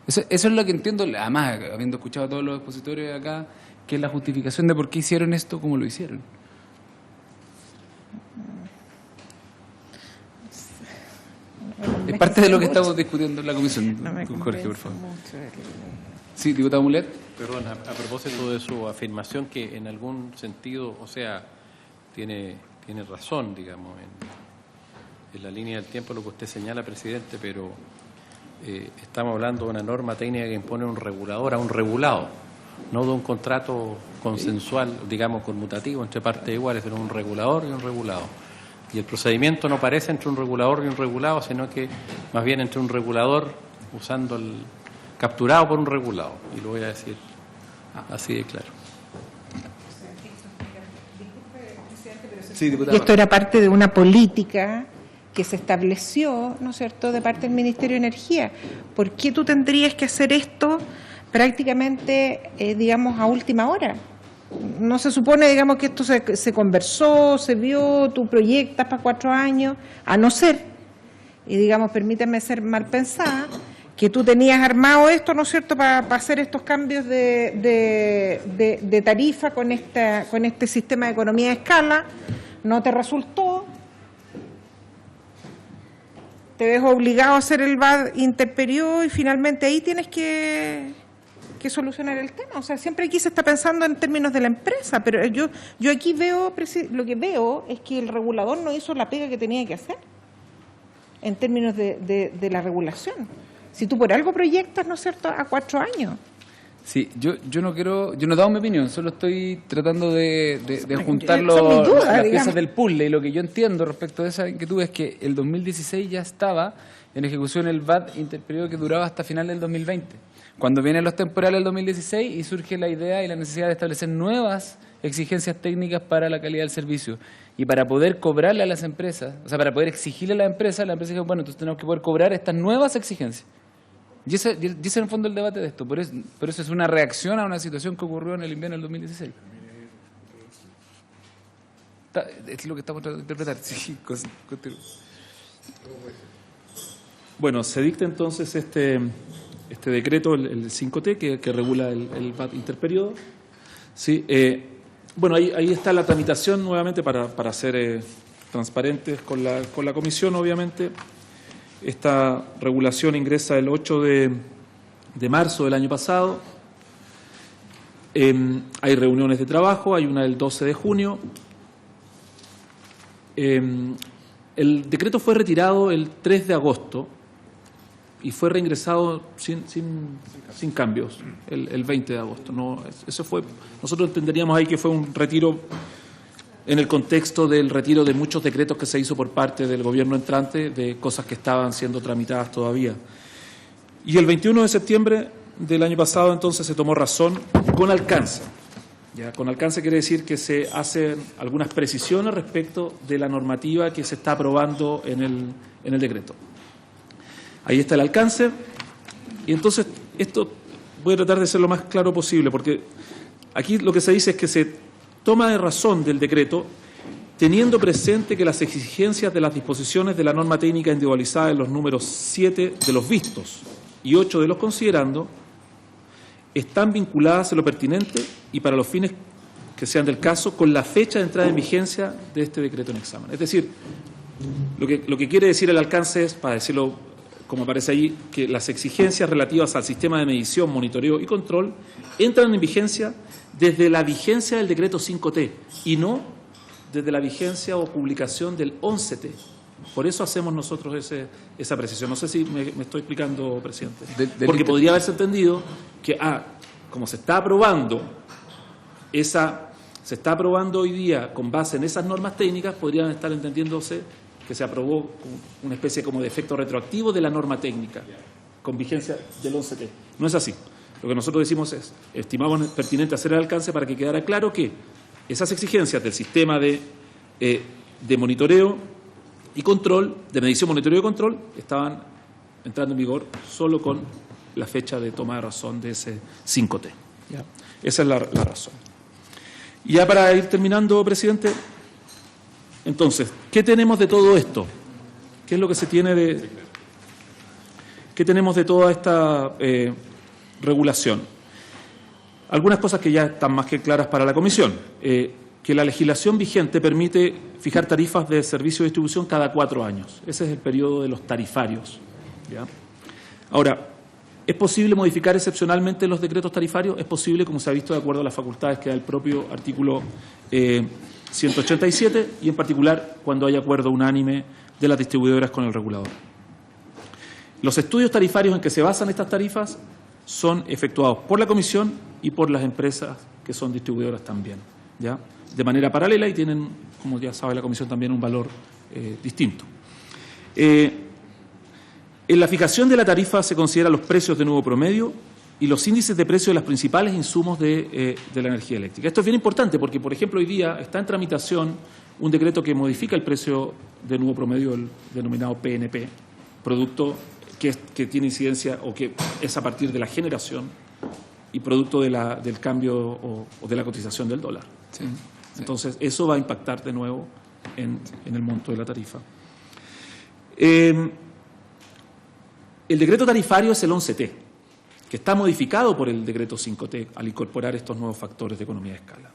Eso es lo que entiendo, además, habiendo escuchado a todos los expositores acá, que es la justificación de por qué hicieron esto como lo hicieron. Es parte de lo que estamos discutiendo en la comisión. Con Jorge, por favor. Sí, diputado Mulet. Perdón, a propósito de su afirmación, que en algún sentido, o sea, tiene razón, digamos, en la línea del tiempo lo que usted señala, presidente, pero estamos hablando de una norma técnica que impone un regulador a un regulado, no de un contrato consensual, digamos, conmutativo entre partes iguales, sino un regulador y un regulado. Y el procedimiento no parece entre un regulador y un regulado, sino que más bien entre un regulador capturado por un regulado. Y lo voy a decir así de claro. Sí, Y diputado. esto era parte de una política que se estableció, ¿no es cierto?, de parte del Ministerio de Energía. ¿Por qué tú tendrías que hacer esto prácticamente, digamos, a última hora? No se supone, digamos, que esto se conversó, se vio, tú proyectas para 4 años, a no ser, y digamos, permíteme ser mal pensada, que tú tenías armado esto, ¿no es cierto?, para hacer estos cambios de tarifa con este sistema de economía de escala, no te resultó, te ves obligado a hacer el VAT interperiodo y finalmente ahí tienes que solucionar el tema. O sea, siempre aquí se está pensando en términos de la empresa, pero yo aquí lo que veo es que el regulador no hizo la pega que tenía que hacer en términos de la regulación. Si tú por algo proyectas, ¿no es cierto?, a 4 años. Sí, yo no he dado mi opinión, solo estoy tratando de juntar Esa es mi duda, las digamos. piezas del puzzle, y lo que yo entiendo respecto de esa inquietud es que el 2016 ya estaba en ejecución el VAT interperiodo que duraba hasta final del 2020. Cuando vienen los temporales del 2016 y surge la idea y la necesidad de establecer nuevas exigencias técnicas para la calidad del servicio. Y para poder cobrarle a las empresas, o sea, para poder exigirle a la empresa dijo, bueno, entonces tenemos que poder cobrar estas nuevas exigencias. Y ese es en el fondo el debate de esto. Por eso es una reacción a una situación que ocurrió en el invierno del 2016. Es lo que estamos tratando de interpretar. Sí, continúo. Bueno, se dicta entonces este decreto, el 5T, que regula el VAT interperiodo. Sí, bueno, ahí está la tramitación nuevamente para ser transparentes con la comisión, obviamente. Esta regulación ingresa el 8 de marzo del año pasado. Hay reuniones de trabajo, hay una el 12 de junio. El decreto fue retirado el 3 de agosto y fue reingresado sin cambios el 20 de agosto. Nosotros entenderíamos ahí que fue un retiro en el contexto del retiro de muchos decretos que se hizo por parte del gobierno entrante, de cosas que estaban siendo tramitadas todavía. Y el 21 de septiembre del año pasado entonces se tomó razón con alcance. Ya, con alcance quiere decir que se hacen algunas precisiones respecto de la normativa que se está aprobando en el decreto. Ahí está el alcance. Y entonces esto voy a tratar de ser lo más claro posible, porque aquí lo que se dice es que se toma de razón del decreto teniendo presente que las exigencias de las disposiciones de la norma técnica individualizada en los números 7 de los vistos y 8 de los considerando están vinculadas en lo pertinente y para los fines que sean del caso con la fecha de entrada en vigencia de este decreto en examen. Es decir, lo que quiere decir el alcance es, para decirlo como aparece ahí, que las exigencias relativas al sistema de medición, monitoreo y control entran en vigencia desde la vigencia del decreto 5T y no desde la vigencia o publicación del 11T. Por eso hacemos nosotros esa precisión. No sé si me estoy explicando, presidente. Porque podría haberse entendido que, como se está aprobando hoy día con base en esas normas técnicas, podrían estar entendiéndose que se aprobó una especie como de efecto retroactivo de la norma técnica, con vigencia del 11T. No es así. Lo que nosotros decimos es, estimamos pertinente hacer el alcance para que quedara claro que esas exigencias del sistema de monitoreo y control, de medición, monitoreo y control, estaban entrando en vigor solo con la fecha de toma de razón de ese 5T. ¿Ya? Esa es la razón. Y ya para ir terminando, presidente, entonces, ¿qué tenemos de todo esto? ¿Qué es lo que se tiene de... ¿Qué tenemos de toda esta regulación? Algunas cosas que ya están más que claras para la Comisión. Que la legislación vigente permite fijar tarifas de servicio de distribución cada 4 años. Ese es el periodo de los tarifarios. ¿Ya? Ahora, ¿es posible modificar excepcionalmente los decretos tarifarios? Es posible, como se ha visto, de acuerdo a las facultades que da el propio artículo 187 y, en particular, cuando hay acuerdo unánime de las distribuidoras con el regulador. Los estudios tarifarios en que se basan estas tarifas son efectuados por la Comisión y por las empresas que son distribuidoras también, ¿ya? De manera paralela y tienen, como ya sabe la Comisión, también un valor distinto. En la fijación de la tarifa se consideran los precios de nuevo promedio y los índices de precio de los principales insumos de la energía eléctrica. Esto es bien importante porque, por ejemplo, hoy día está en tramitación un decreto que modifica el precio de nuevo promedio, el denominado PNP, producto que tiene incidencia o que es a partir de la generación y producto del cambio o de la cotización del dólar. Sí. Entonces, eso va a impactar de nuevo en el monto de la tarifa. El decreto tarifario es el 11T, que está modificado por el decreto 5T al incorporar estos nuevos factores de economía de escala.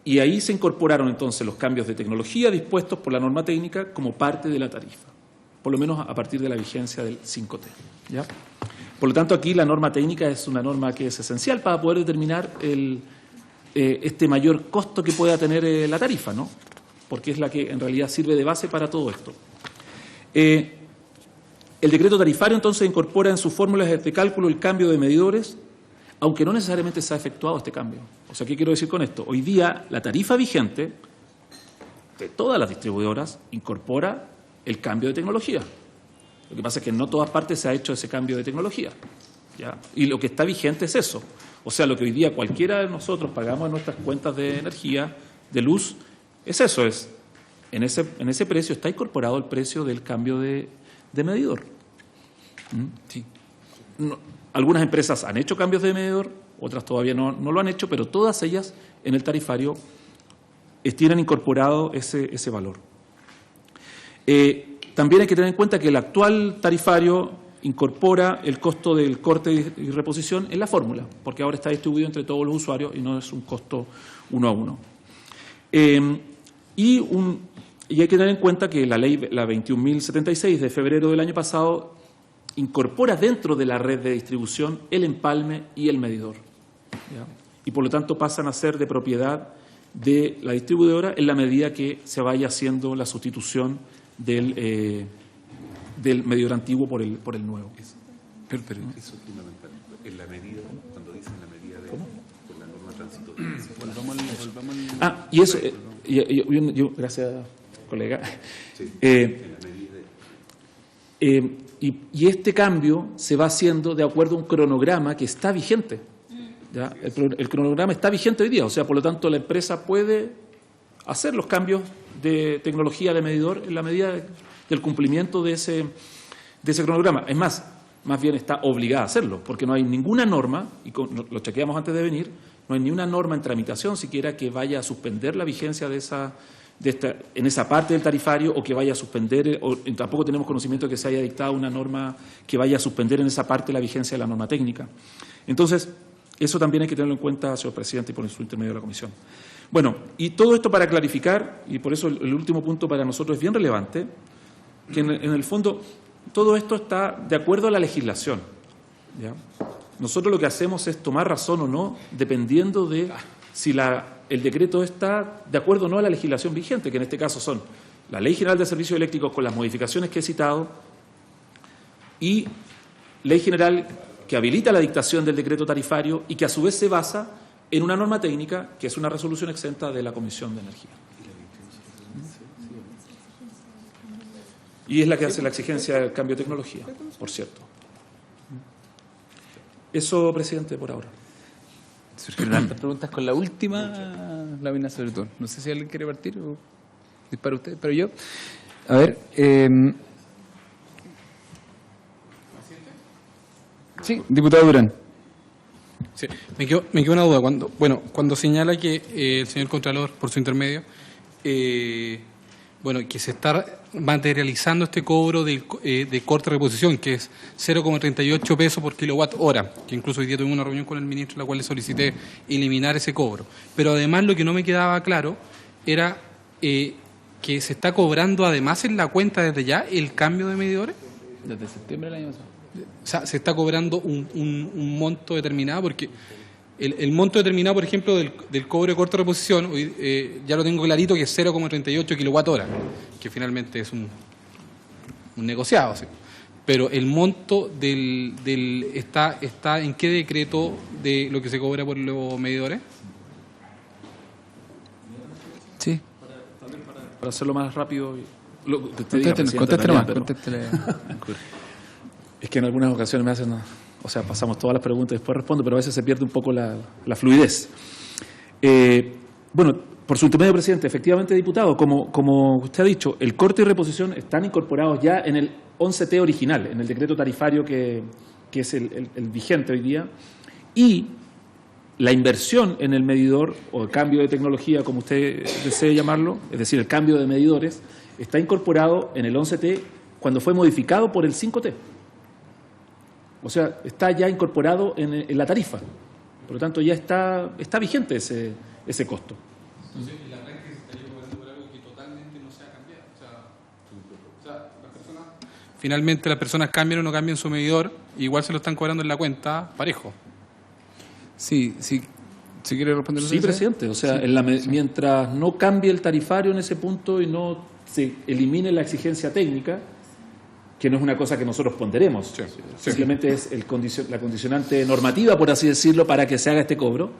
Y ahí se incorporaron entonces los cambios de tecnología dispuestos por la norma técnica como parte de la tarifa, por lo menos a partir de la vigencia del 5T. ¿Ya? Por lo tanto, aquí la norma técnica es una norma que es esencial para poder determinar este mayor costo que pueda tener la tarifa, ¿no? Porque es la que en realidad sirve de base para todo esto. El decreto tarifario entonces incorpora en sus fórmulas de cálculo el cambio de medidores, aunque no necesariamente se ha efectuado este cambio. O sea, ¿qué quiero decir con esto? Hoy día la tarifa vigente de todas las distribuidoras incorpora el cambio de tecnología. Lo que pasa es que en no todas partes se ha hecho ese cambio de tecnología, ¿ya? Y lo que está vigente es eso. O sea, lo que hoy día cualquiera de nosotros pagamos en nuestras cuentas de energía, de luz, es eso, en ese precio está incorporado el precio del cambio de medidor. Sí. No, algunas empresas han hecho cambios de medidor, otras todavía no lo han hecho, pero todas ellas en el tarifario tienen incorporado ese valor. También hay que tener en cuenta que el actual tarifario incorpora el costo del corte y reposición en la fórmula, porque ahora está distribuido entre todos los usuarios y no es un costo 1 a 1. Y hay que tener en cuenta que la ley, la 21.076 de febrero del año pasado, incorpora dentro de la red de distribución el empalme y el medidor, ¿ya? Y por lo tanto pasan a ser de propiedad de la distribuidora en la medida que se vaya haciendo la sustitución del medidor antiguo por el nuevo. Pero eso es fundamental. En la medida, cuando dicen la medida de la norma transitoria. Y eso, yo gracias, colega. Sí, y este cambio se va haciendo de acuerdo a un cronograma que está vigente. ¿Ya? El cronograma está vigente hoy día, o sea, por lo tanto la empresa puede hacer los cambios de tecnología de medidor en la medida del cumplimiento de ese cronograma. Es más bien está obligada a hacerlo, porque no hay ninguna norma, y lo chequeamos antes de venir, no hay ni una norma en tramitación siquiera que vaya a suspender la vigencia de en esa parte del tarifario o que vaya a suspender, o tampoco tenemos conocimiento de que se haya dictado una norma que vaya a suspender en esa parte la vigencia de la norma técnica. Entonces, eso también hay que tenerlo en cuenta, señor presidente, y por su intermedio de la comisión. Bueno, y todo esto para clarificar, y por eso el último punto para nosotros es bien relevante, que en el fondo todo esto está de acuerdo a la legislación, ¿ya? Nosotros lo que hacemos es tomar razón o no, dependiendo de si el decreto está de acuerdo o no a la legislación vigente, que en este caso son la Ley General de Servicios Eléctricos con las modificaciones que he citado y Ley General que habilita la dictación del decreto tarifario y que a su vez se basa en una norma técnica que es una resolución exenta de la Comisión de Energía. Y es la que hace la exigencia del cambio de tecnología, por cierto. Eso, presidente, por ahora. Surgieron hartas preguntas con la última lámina sobre todo. No sé si alguien quiere partir o dispara usted, pero yo. A ver. Sí, diputado Durán. Sí, me quedó una duda. Cuando señala que el señor Contralor, por su intermedio, que se está materializando este cobro de corte de reposición, que es 0,38 pesos por kilowatt hora, que incluso hoy día tuve una reunión con el ministro en la cual le solicité eliminar ese cobro. Pero además lo que no me quedaba claro era que se está cobrando además en la cuenta desde ya el cambio de medidores. Desde septiembre del año pasado. O sea, se está cobrando un monto determinado, porque el monto determinado, por ejemplo, del cobro de corta reposición, ya lo tengo clarito que es 0,38 kilowatt hora, que finalmente es un negociado, ¿sí? Pero el monto está ¿en qué decreto de lo que se cobra por los medidores? Sí. Para hacerlo más rápido, lo que usted diga, Contéstele. Es que en algunas ocasiones me hacen, pasamos todas las preguntas y después respondo, pero a veces se pierde un poco la fluidez. Por su intermedio, presidente, efectivamente, diputado, como usted ha dicho, el corte y reposición están incorporados ya en el 11T original, en el decreto tarifario que es el vigente hoy día, y la inversión en el medidor, o el cambio de tecnología, como usted desee llamarlo, es decir, el cambio de medidores, está incorporado en el 11T cuando fue modificado por el 5T. O sea, está ya incorporado en la tarifa. Por lo tanto, ya está vigente ese costo. Entonces, el arranque se estaría cobrando por algo que totalmente no se ha cambiado. O sea, las personas... Finalmente, las personas cambian o no cambian su medidor, igual se lo están cobrando en la cuenta parejo. Sí. ¿Se quiere responder? Sí, presidente. O sea, mientras no cambie el tarifario en ese punto y no se elimine la exigencia técnica, que no es una cosa que nosotros ponderemos, simplemente es la condicionante normativa, por así decirlo, para que se haga este cobro.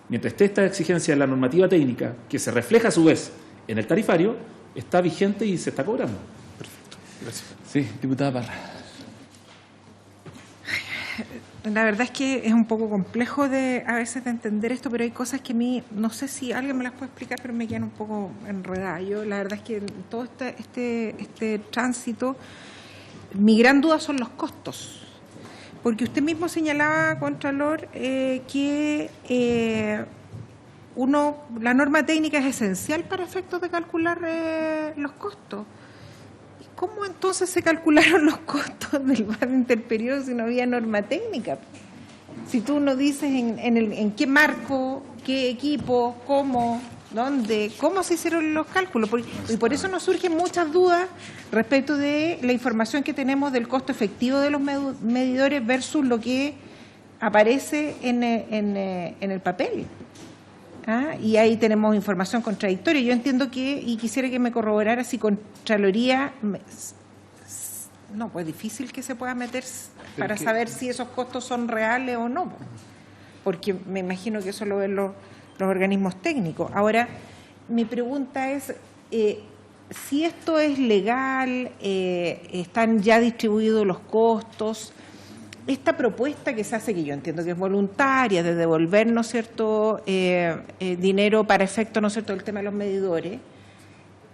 Mientras esté esta exigencia en la normativa técnica, que se refleja a su vez en el tarifario, está vigente y se está cobrando. Perfecto, gracias. Sí, diputada Parra. La verdad es que es un poco complejo a veces de entender esto, pero hay cosas que a mí, no sé si alguien me las puede explicar, pero me quedan un poco enredadas. Yo, la verdad es que en todo este tránsito, mi gran duda son los costos. Porque usted mismo señalaba, Contralor, que la norma técnica es esencial para efectos de calcular los costos. ¿Cómo entonces se calcularon los costos del VAT interperiodo si no había norma técnica? Si tú no dices en qué marco, qué equipo, cómo, dónde, cómo se hicieron los cálculos. Y por eso nos surgen muchas dudas respecto de la información que tenemos del costo efectivo de los medidores versus lo que aparece en el papel. Y ahí tenemos información contradictoria. Yo entiendo y quisiera que me corroborara si Contraloría, pues difícil que se pueda meter para saber si esos costos son reales o no, porque me imagino que eso lo ven los organismos técnicos. Ahora, mi pregunta es, si esto es legal, están ya distribuidos los costos. Esta propuesta que se hace, que yo entiendo que es voluntaria, de devolver, ¿no es cierto?, dinero para efecto, ¿no es cierto?, del tema de los medidores,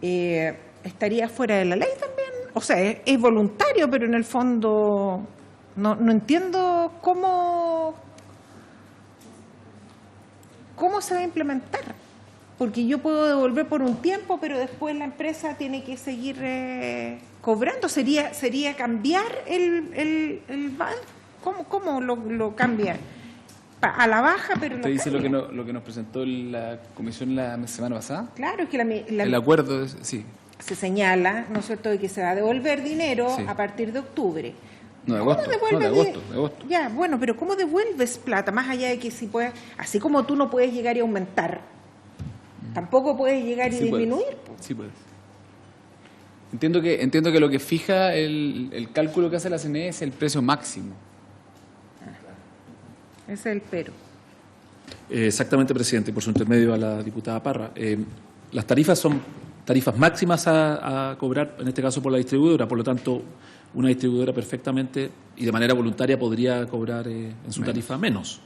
¿estaría fuera de la ley también? O sea, es voluntario, pero en el fondo no entiendo cómo se va a implementar. porque yo puedo devolver por un tiempo, pero después la empresa tiene que seguir cobrando. ¿Sería cambiar el VAT? ¿Cómo lo cambia? A la baja, pero ¿Usted lo dice cambia. lo que nos presentó la comisión la semana pasada? Claro, es que El acuerdo, sí. se señala, ¿no es cierto?, de que se va a devolver dinero Sí. a partir de octubre. No, de ¿Cómo agosto. devuelves No, de agosto. Ya, bueno, pero ¿cómo devuelves plata? Más allá de que si puedes, así como tú no puedes llegar y aumentar, tampoco puedes llegar y Sí puedes. disminuir. Po. Sí puedes. Entiendo que lo que fija el cálculo que hace la CNE es el precio máximo. Ese es el pero. Exactamente, presidente, por su intermedio a la diputada Parra. Las tarifas son tarifas máximas a cobrar, en este caso por la distribuidora, por lo tanto, una distribuidora perfectamente y de manera voluntaria podría cobrar en su tarifa menos.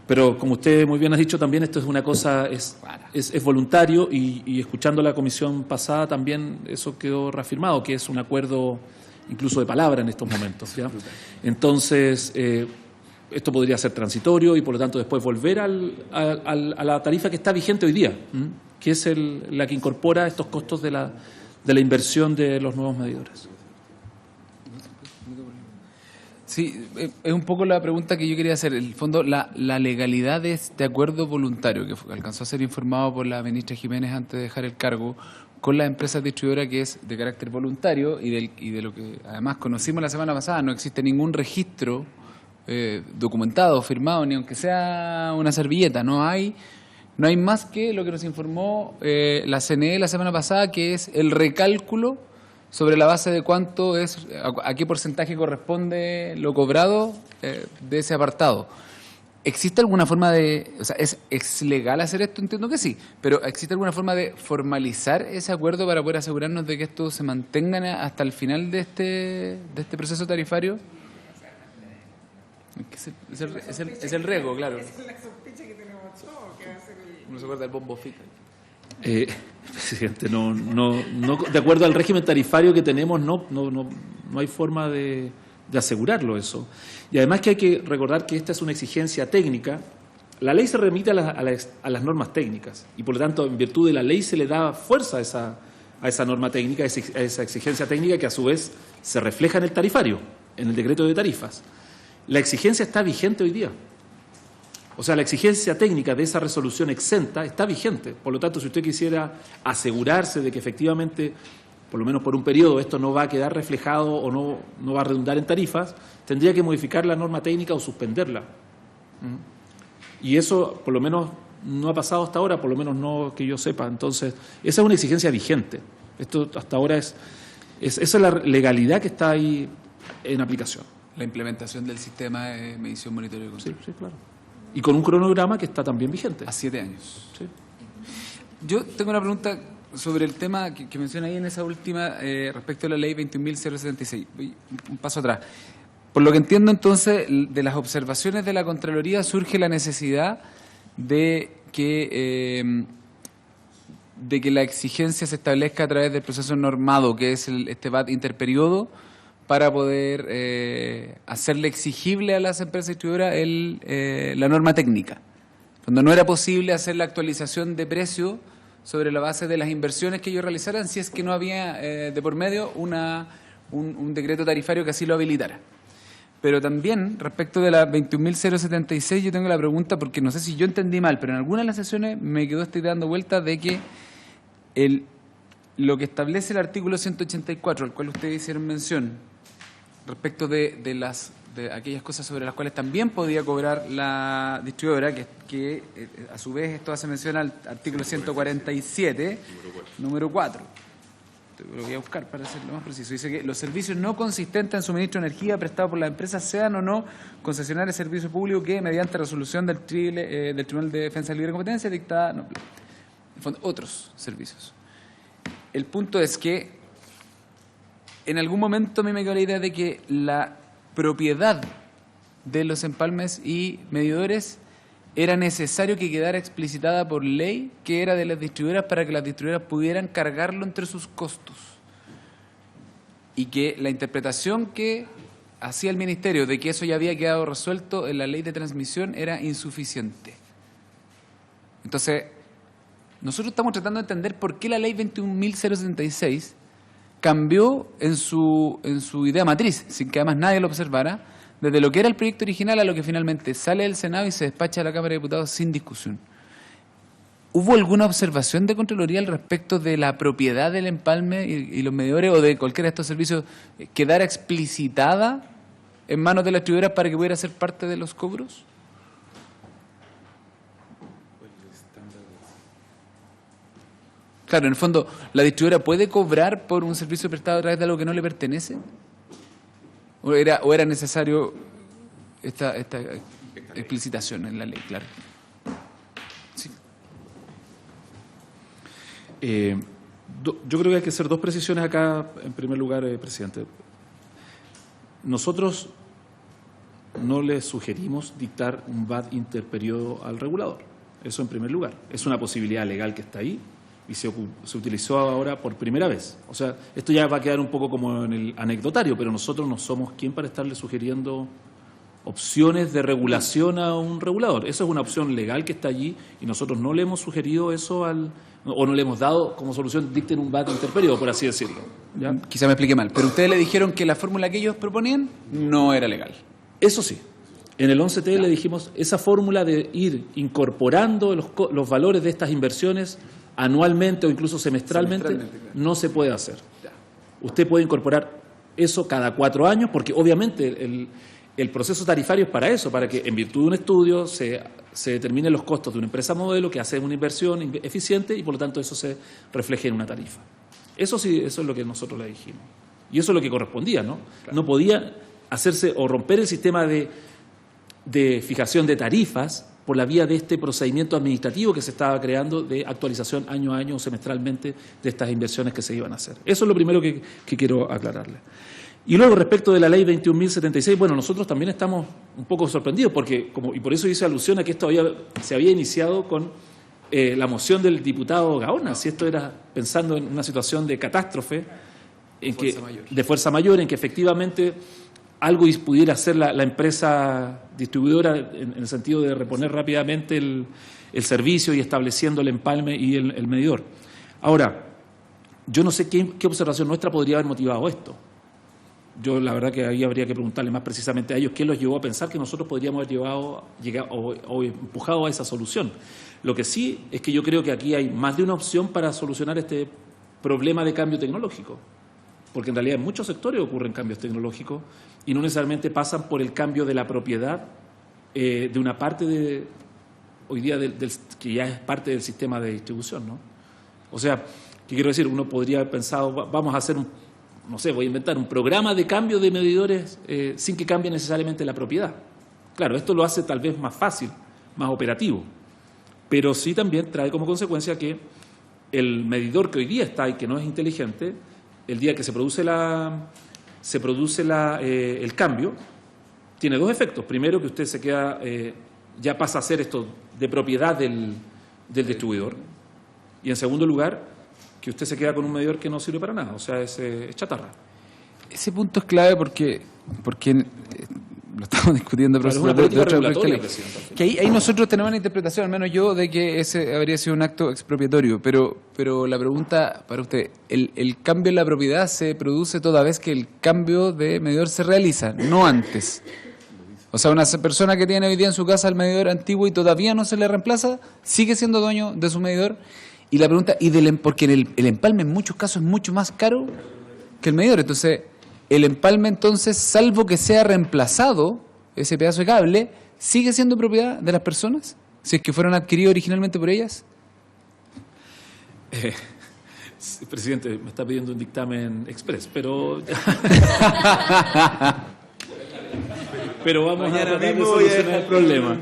Pero como usted muy bien ha dicho, también esto es una cosa, es voluntario y escuchando la comisión pasada también eso quedó reafirmado, que es un acuerdo incluso de palabra en estos momentos. ¿Ya? Entonces, esto podría ser transitorio y por lo tanto después volver a la tarifa que está vigente hoy día, que es la que incorpora estos costos de la inversión de los nuevos medidores. Sí, es un poco la pregunta que yo quería hacer. En el fondo, la legalidad de este acuerdo voluntario que alcanzó a ser informado por la ministra Jiménez antes de dejar el cargo con las empresas distribuidoras, que es de carácter voluntario y de lo que además conocimos la semana pasada, no existe ningún registro documentado, firmado, ni aunque sea una servilleta. No hay más que lo que nos informó la CNE la semana pasada, que es el recálculo sobre la base de cuánto es, a qué porcentaje corresponde lo cobrado de ese apartado. ¿Existe alguna forma o sea, ¿es legal hacer esto? Entiendo que sí, pero ¿existe alguna forma de formalizar ese acuerdo para poder asegurarnos de que esto se mantenga hasta el final de este proceso tarifario? Es el riesgo, claro. Esa es la sospecha que tenemos todos, que va a ser Uno se acuerda del bombo fica. Presidente, no, de acuerdo al régimen tarifario que tenemos, no hay forma de asegurarlo eso. Y además que hay que recordar que esta es una exigencia técnica. La ley se remite a las normas técnicas y por lo tanto en virtud de la ley se le da fuerza a esa norma técnica, a esa exigencia técnica que a su vez se refleja en el tarifario, en el decreto de tarifas. La exigencia está vigente hoy día. O sea, la exigencia técnica de esa resolución exenta está vigente. Por lo tanto, si usted quisiera asegurarse de que efectivamente, por lo menos por un periodo, esto no va a quedar reflejado o no va a redundar en tarifas, tendría que modificar la norma técnica o suspenderla. Y eso, por lo menos, no ha pasado hasta ahora, por lo menos no que yo sepa. Entonces, esa es una exigencia vigente. Esto hasta ahora esa es la legalidad que está ahí en aplicación. La implementación del sistema de medición, monitoreo y control. Sí, claro. Y con un cronograma que está también vigente. A 7 años. Sí. Yo tengo una pregunta sobre el tema que menciona ahí en esa última respecto a la ley 21.076. Voy un paso atrás. Por lo que entiendo entonces, de las observaciones de la Contraloría surge la necesidad de que la exigencia se establezca a través del proceso normado, que es este VAT interperiodo, para poder hacerle exigible a las empresas distribuidoras la norma técnica. Cuando no era posible hacer la actualización de precio sobre la base de las inversiones que ellos realizaran, si es que no había de por medio un decreto tarifario que así lo habilitara. Pero también, respecto de la 21.076, yo tengo la pregunta, porque no sé si yo entendí mal, pero en algunas de las sesiones me quedó dando vuelta de que lo que establece el artículo 184, al cual ustedes hicieron mención, respecto de aquellas cosas sobre las cuales también podía cobrar la distribuidora, que a su vez esto hace mención al artículo 147, número 4. Lo voy a buscar para hacerlo más preciso. Dice que los servicios no consistentes en suministro de energía prestados por las empresas sean o no concesionarios de servicio público que, mediante resolución del Tribunal de Defensa de Libre Competencia, dictada, en fondo, otros servicios. El punto es que en algún momento a mí me quedó la idea de que la propiedad de los empalmes y medidores era necesario que quedara explicitada por ley que era de las distribuidoras para que las distribuidoras pudieran cargarlo entre sus costos. Y que la interpretación que hacía el Ministerio de que eso ya había quedado resuelto en la ley de transmisión era insuficiente. Entonces, nosotros estamos tratando de entender por qué la ley 21.076 cambió en su idea matriz, sin que además nadie lo observara, desde lo que era el proyecto original a lo que finalmente sale del Senado y se despacha a la Cámara de Diputados sin discusión. ¿Hubo alguna observación de Contraloría al respecto de la propiedad del empalme y los medidores o de cualquiera de estos servicios quedara explicitada en manos de las distribuidoras para que pudiera ser parte de los cobros? Claro, en el fondo, ¿la distribuidora puede cobrar por un servicio prestado a través de algo que no le pertenece? ¿O era necesario esta explicitación en la ley? Claro. Sí. Yo creo que hay que hacer dos precisiones acá, en primer lugar, presidente. Nosotros no le sugerimos dictar un VAT interperiodo al regulador. Eso en primer lugar. Es una posibilidad legal que está ahí y se utilizó ahora por primera vez. O sea, esto ya va a quedar un poco como en el anecdotario, pero nosotros no somos quien para estarle sugiriendo opciones de regulación a un regulador. Eso es una opción legal que está allí y nosotros no le hemos sugerido eso o no le hemos dado como solución dicten un VAT interperiodo, por así decirlo. ¿Ya? Quizá me expliqué mal, pero ustedes le dijeron que la fórmula que ellos proponían no era legal. Eso sí. En el 11T le dijimos esa fórmula de ir incorporando los valores de estas inversiones anualmente o incluso semestralmente no se puede hacer. Usted puede incorporar eso cada 4 años porque obviamente el proceso tarifario es para eso, para que en virtud de un estudio se determinen los costos de una empresa modelo que hace una inversión eficiente y por lo tanto eso se refleje en una tarifa. Eso sí, eso es lo que nosotros le dijimos. Y eso es lo que correspondía, ¿no? Claro. No podía hacerse o romper el sistema de fijación de tarifas por la vía de este procedimiento administrativo que se estaba creando de actualización año a año o semestralmente de estas inversiones que se iban a hacer. Eso es lo primero que quiero aclararle. Y luego, respecto de la ley 21.076, bueno, nosotros también estamos un poco sorprendidos porque, y por eso hice alusión a que esto se había iniciado con la moción del diputado Gaona, si esto era pensando en una situación de catástrofe, de fuerza mayor, en que efectivamente algo pudiera hacer la empresa distribuidora en el sentido de reponer rápidamente el servicio y estableciendo el empalme y el medidor. Ahora, yo no sé qué observación nuestra podría haber motivado esto. Yo la verdad que ahí habría que preguntarle más precisamente a ellos qué los llevó a pensar que nosotros podríamos haber llegado o empujado a esa solución. Lo que sí es que yo creo que aquí hay más de una opción para solucionar este problema de cambio tecnológico, porque en realidad en muchos sectores ocurren cambios tecnológicos y no necesariamente pasan por el cambio de la propiedad de una parte hoy día que ya es parte del sistema de distribución, ¿no? O sea, ¿qué quiero decir? Uno podría haber pensado, vamos a hacer no sé, voy a inventar un programa de cambio de medidores sin que cambie necesariamente la propiedad. Claro, esto lo hace tal vez más fácil, más operativo, pero sí también trae como consecuencia que el medidor que hoy día está y que no es inteligente, el día que se produce el cambio, tiene dos efectos. Primero, que usted se queda, ya pasa a ser esto de propiedad del distribuidor, y en segundo lugar, que usted se queda con un medidor que no sirve para nada, o sea, es chatarra. Ese punto es clave porque lo estamos discutiendo, pero es una política regulatoria, que ahí nosotros tenemos una interpretación, al menos yo, de que ese habría sido un acto expropiatorio, pero la pregunta para usted, ¿el cambio en la propiedad se produce toda vez que el cambio de medidor se realiza, no antes? O sea, una persona que tiene hoy día en su casa el medidor antiguo y todavía no se le reemplaza, sigue siendo dueño de su medidor. Y la pregunta, porque el empalme en muchos casos es mucho más caro que el medidor. Entonces, el empalme entonces, salvo que sea reemplazado, ese pedazo de cable, ¿sigue siendo propiedad de las personas? Si es que fueron adquiridos originalmente por ellas. Presidente, me está pidiendo un dictamen express, pero... pero vamos a tratar de solucionar el problema.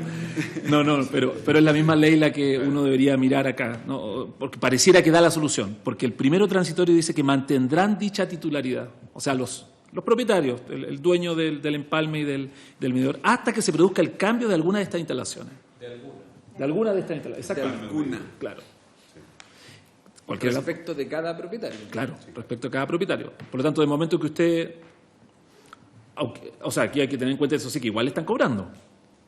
No, pero es la misma ley la que uno debería mirar acá, ¿no? Porque pareciera que da la solución, porque el primero transitorio dice que mantendrán dicha titularidad, o sea, los propietarios, el dueño del empalme y del medidor, hasta que se produzca el cambio de alguna de estas instalaciones. De alguna de estas instalaciones, exactamente. De alguna. Claro. Respecto de cada propietario. Claro, respecto a cada propietario. Por lo tanto, de momento que usted... O sea, aquí hay que tener en cuenta eso sí, que igual le están cobrando.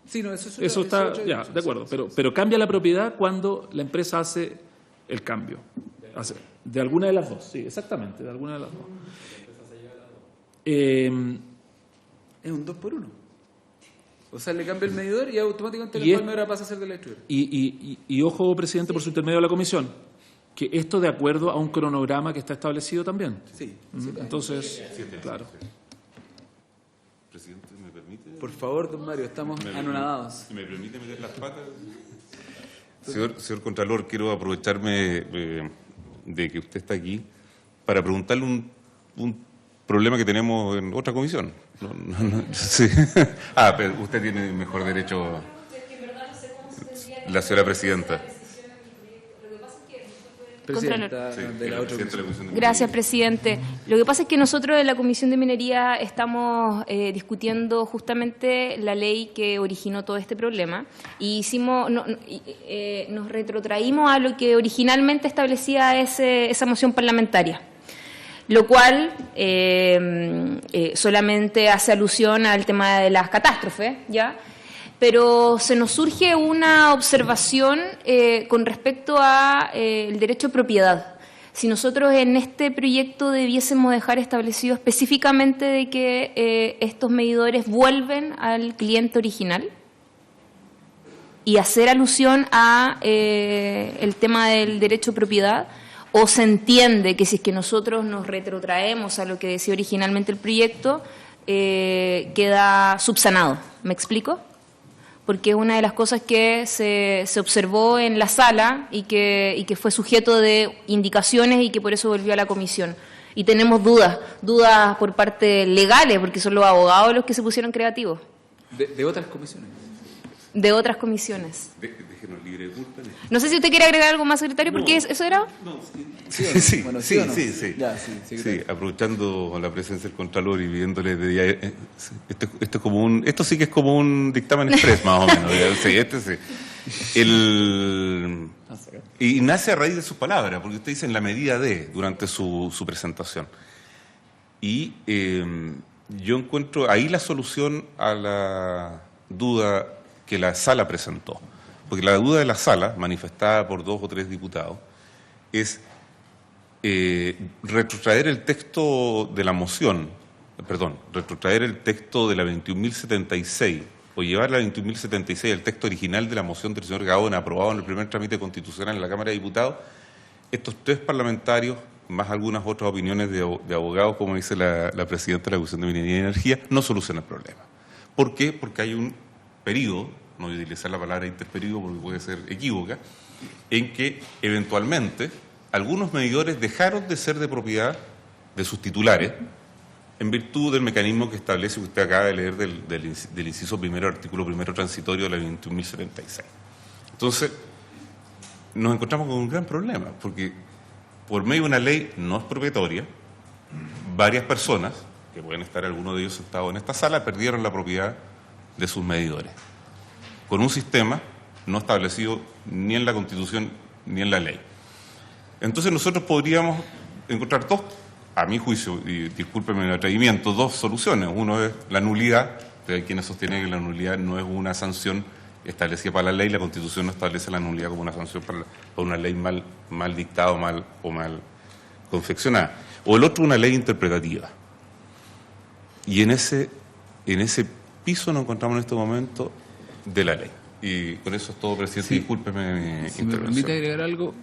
Sí, no, eso está, ya, de acuerdo. Pero cambia la propiedad cuando la empresa hace el cambio. De alguna de las dos, sí, exactamente, de alguna de las dos. Es un 2 por 1. O sea, le cambia el medidor y automáticamente Y el medidor pasa a ser de la distribuidora. Y ojo, presidente, por su intermedio de la comisión, que esto de acuerdo a un cronograma que está establecido también. Sí. Entonces, claro. Presidente, ¿me permite? Por favor, don Mario, estamos anonadados. ¿Me permite meter las patas? Señor Contralor, quiero aprovecharme de que usted está aquí para preguntarle un problema que tenemos en otra comisión. Sí. Pero usted tiene mejor derecho. La señora presidenta. Presidenta Sí, de la otra presidenta de la Comisión de Gracias, Minería. presidente. Lo que pasa es que nosotros en la Comisión de Minería estamos discutiendo justamente la ley que originó todo este problema y nos retrotraímos a lo que originalmente establecía esa moción parlamentaria, lo cual solamente hace alusión al tema de las catástrofes, ¿ya? Pero se nos surge una observación con respecto a el derecho de propiedad. Si nosotros en este proyecto debiésemos dejar establecido específicamente de que estos medidores vuelven al cliente original y hacer alusión a el tema del derecho de propiedad, o se entiende que si es que nosotros nos retrotraemos a lo que decía originalmente el proyecto, queda subsanado. ¿Me explico? Porque es una de las cosas que se observó en la sala y que fue sujeto de indicaciones y que por eso volvió a la comisión. Y tenemos dudas por parte legales, porque son los abogados los que se pusieron creativos. De otras comisiones. De otras comisiones. Déjenos libre de culpa. No sé si usted quiere agregar algo más, secretario, porque eso era... Sí, Bueno, sí, ¿o no? sí, sí. Ya, sí, Sí, aprovechando la presencia del Contralor y viéndole esto sí que es como un dictamen express, más o menos. Sí. Y nace a raíz de sus palabras, porque usted dice en la medida de, durante su presentación. Y yo encuentro ahí la solución a la duda que la sala presentó. Porque la duda de la sala, manifestada por 2 o 3 diputados, es retrotraer el texto de la moción, retrotraer el texto de la 21.076, o llevar la 21.076, el texto original de la moción del señor Gaona, aprobado en el primer trámite constitucional en la Cámara de Diputados. Estos 3 parlamentarios, más algunas otras opiniones de abogados, como dice la presidenta de la Comisión de Minería y Energía, no soluciona el problema. ¿Por qué? Porque hay un periodo, no voy a utilizar la palabra interperiodo porque puede ser equívoca, en que eventualmente algunos medidores dejaron de ser de propiedad de sus titulares en virtud del mecanismo que establece, que usted acaba de leer del inciso primero, artículo primero transitorio de la 21.076. Entonces, nos encontramos con un gran problema, porque por medio de una ley no expropiatoria, varias personas, que pueden estar algunos de ellos sentados en esta sala, perdieron la propiedad de sus medidores, con un sistema no establecido ni en la Constitución ni en la ley. Entonces nosotros podríamos encontrar dos, a mi juicio, y discúlpeme el atrevimiento, 2 soluciones. Uno es la nulidad, hay quienes sostienen que la nulidad no es una sanción establecida para la ley, la Constitución no establece la nulidad como una sanción para una ley mal dictada o mal confeccionada. O el otro, una ley interpretativa. Y en ese piso nos encontramos en este momento de la ley. Y con eso es todo, presidente. Sí. Discúlpeme mi Si me intervención. permite agregar algo,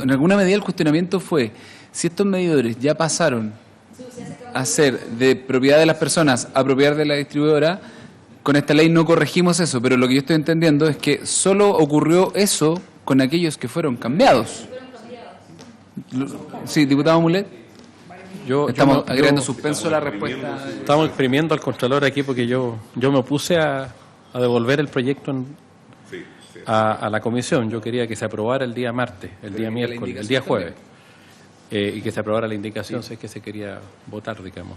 en alguna medida el cuestionamiento fue, si estos medidores ya pasaron a ser de propiedad de las personas a propiedad de la distribuidora, con esta ley no corregimos eso, pero lo que yo estoy entendiendo es que solo ocurrió eso con aquellos que fueron cambiados. Sí, diputado Mulet. Estamos agregando suspenso a la respuesta. Estamos exprimiendo al Contralor aquí porque yo me opuse a devolver el proyecto a la comisión. Yo quería que se aprobara el día martes, el día miércoles, el día jueves, y que se aprobara la indicación, si es que se quería votar, digamos.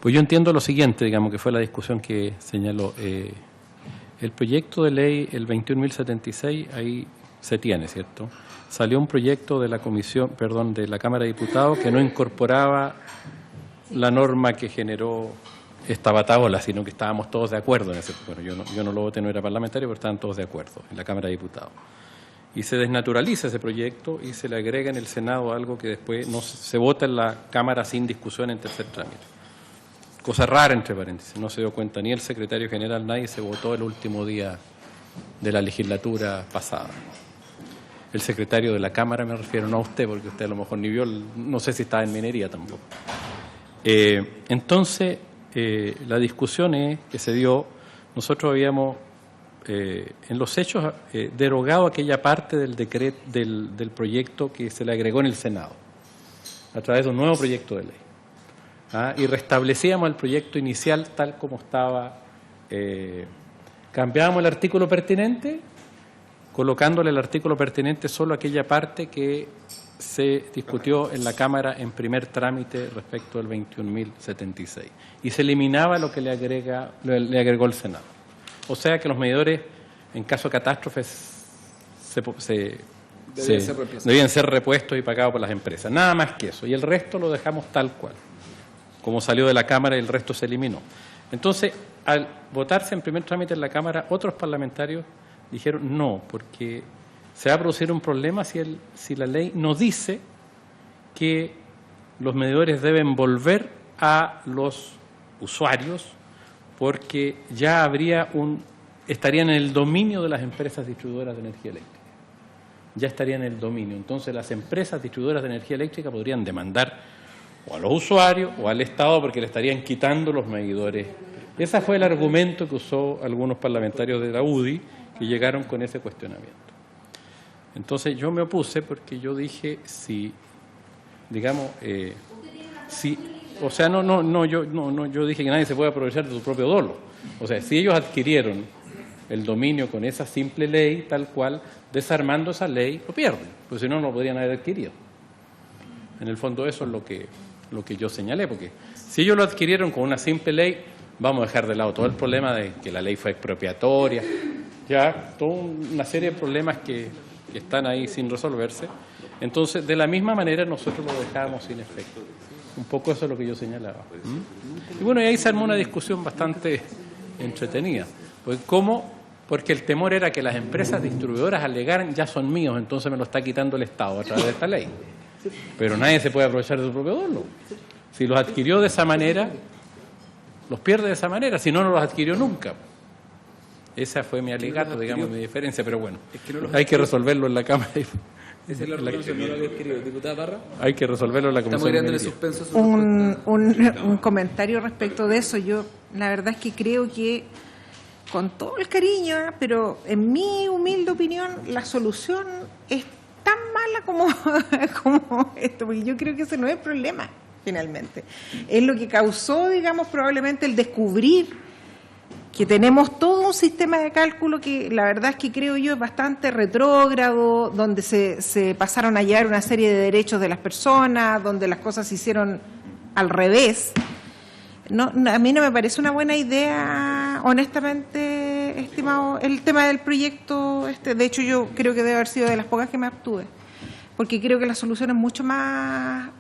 Pues yo entiendo lo siguiente, digamos, que fue la discusión que señaló. El proyecto de ley, el 21.076, ahí se tiene, ¿cierto? Salió un proyecto de la comisión, de la Cámara de Diputados que no incorporaba la norma que generó esta batahola, sino que estábamos todos de acuerdo en ese. Bueno, yo no lo voté, no era parlamentario, pero estaban todos de acuerdo en la Cámara de Diputados. y se desnaturaliza ese proyecto y se le agrega en el Senado algo que después no se vota en la Cámara sin discusión en tercer trámite. Cosa rara, entre paréntesis, no se dio cuenta ni el secretario general, nadie, se votó el último día de la legislatura pasada. El secretario de la Cámara, me refiero, no a usted, porque usted a lo mejor ni vio, no sé si estaba en minería tampoco. Entonces, la discusión que se dio, nosotros habíamos, en los hechos, derogado aquella parte del decreto del proyecto que se le agregó en el Senado, a través de un nuevo proyecto de ley. Y restablecíamos el proyecto inicial tal como estaba, cambiábamos el artículo pertinente, colocándole el artículo pertinente solo a aquella parte que se discutió en la Cámara en primer trámite respecto del 21.076. Y se eliminaba lo que le agregó el Senado. O sea que los medidores, en caso de catástrofes, debían ser repuestos y pagados por las empresas. Nada más que eso. Y el resto lo dejamos tal cual. Como salió de la Cámara, el resto se eliminó. Entonces, al votarse en primer trámite en la Cámara, otros parlamentarios dijeron no, porque se va a producir un problema si la ley no dice que los medidores deben volver a los usuarios, porque ya estarían en el dominio de las empresas distribuidoras de energía eléctrica. Ya estarían en el dominio. Entonces las empresas distribuidoras de energía eléctrica podrían demandar o a los usuarios o al Estado porque le estarían quitando los medidores. Ese fue el argumento que usó algunos parlamentarios de la UDI que llegaron con ese cuestionamiento. Entonces yo me opuse porque yo dije yo dije que nadie se puede aprovechar de su propio dolo. O sea, si ellos adquirieron el dominio con esa simple ley, tal cual, desarmando esa ley, lo pierden, pues si no, no lo podrían haber adquirido. En el fondo eso es lo que yo señalé, porque si ellos lo adquirieron con una simple ley, vamos a dejar de lado todo el problema de que la ley fue expropiatoria, ya toda una serie de problemas que están ahí sin resolverse. Entonces, de la misma manera, nosotros lo dejábamos sin efecto. Un poco eso es lo que yo señalaba. Y bueno, y ahí se armó una discusión bastante entretenida. Pues, ¿cómo? Porque el temor era que las empresas distribuidoras alegaran, ya son míos, entonces me lo está quitando el Estado a través de esta ley. Pero nadie se puede aprovechar de su propio dolo. Si los adquirió de esa manera, los pierde de esa manera, si no, no los adquirió nunca. Esa fue mi alegato, digamos, mi diferencia, pero bueno, hay que resolverlo en la Cámara. Esa es la resolución, no lo había adquirido. Diputada Parra. Hay que resolverlo en la Comisión. Estamos creando en suspenso. Un comentario respecto de eso. Yo, la verdad es que creo que, con todo el cariño, pero en mi humilde opinión, la solución es tan mala como esto, porque yo creo que ese no es el problema, finalmente. Es lo que causó, digamos, probablemente el descubrir que tenemos todo un sistema de cálculo que la verdad es que creo yo es bastante retrógrado, donde se pasaron a llevar una serie de derechos de las personas, donde las cosas se hicieron al revés. A mí no me parece una buena idea, honestamente, estimado, el tema del proyecto. De hecho, yo creo que debe haber sido de las pocas que me abstuve, porque creo que la solución es mucho más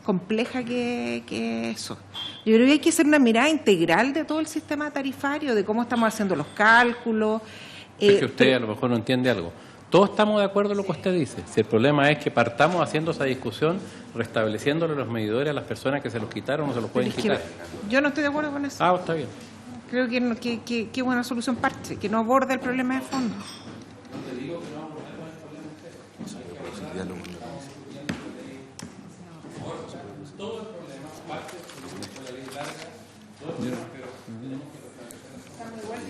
compleja que eso. Yo creo que hay que hacer una mirada integral de todo el sistema tarifario, de cómo estamos haciendo los cálculos. Es que usted a lo mejor no entiende algo. Todos estamos de acuerdo en lo que usted dice. Si el problema es que partamos haciendo esa discusión, restableciéndole los medidores a las personas que se los quitaron o no se los pueden quitar. Yo no estoy de acuerdo con eso. Está bien. Creo que es una solución parche, que no aborda el problema de fondo.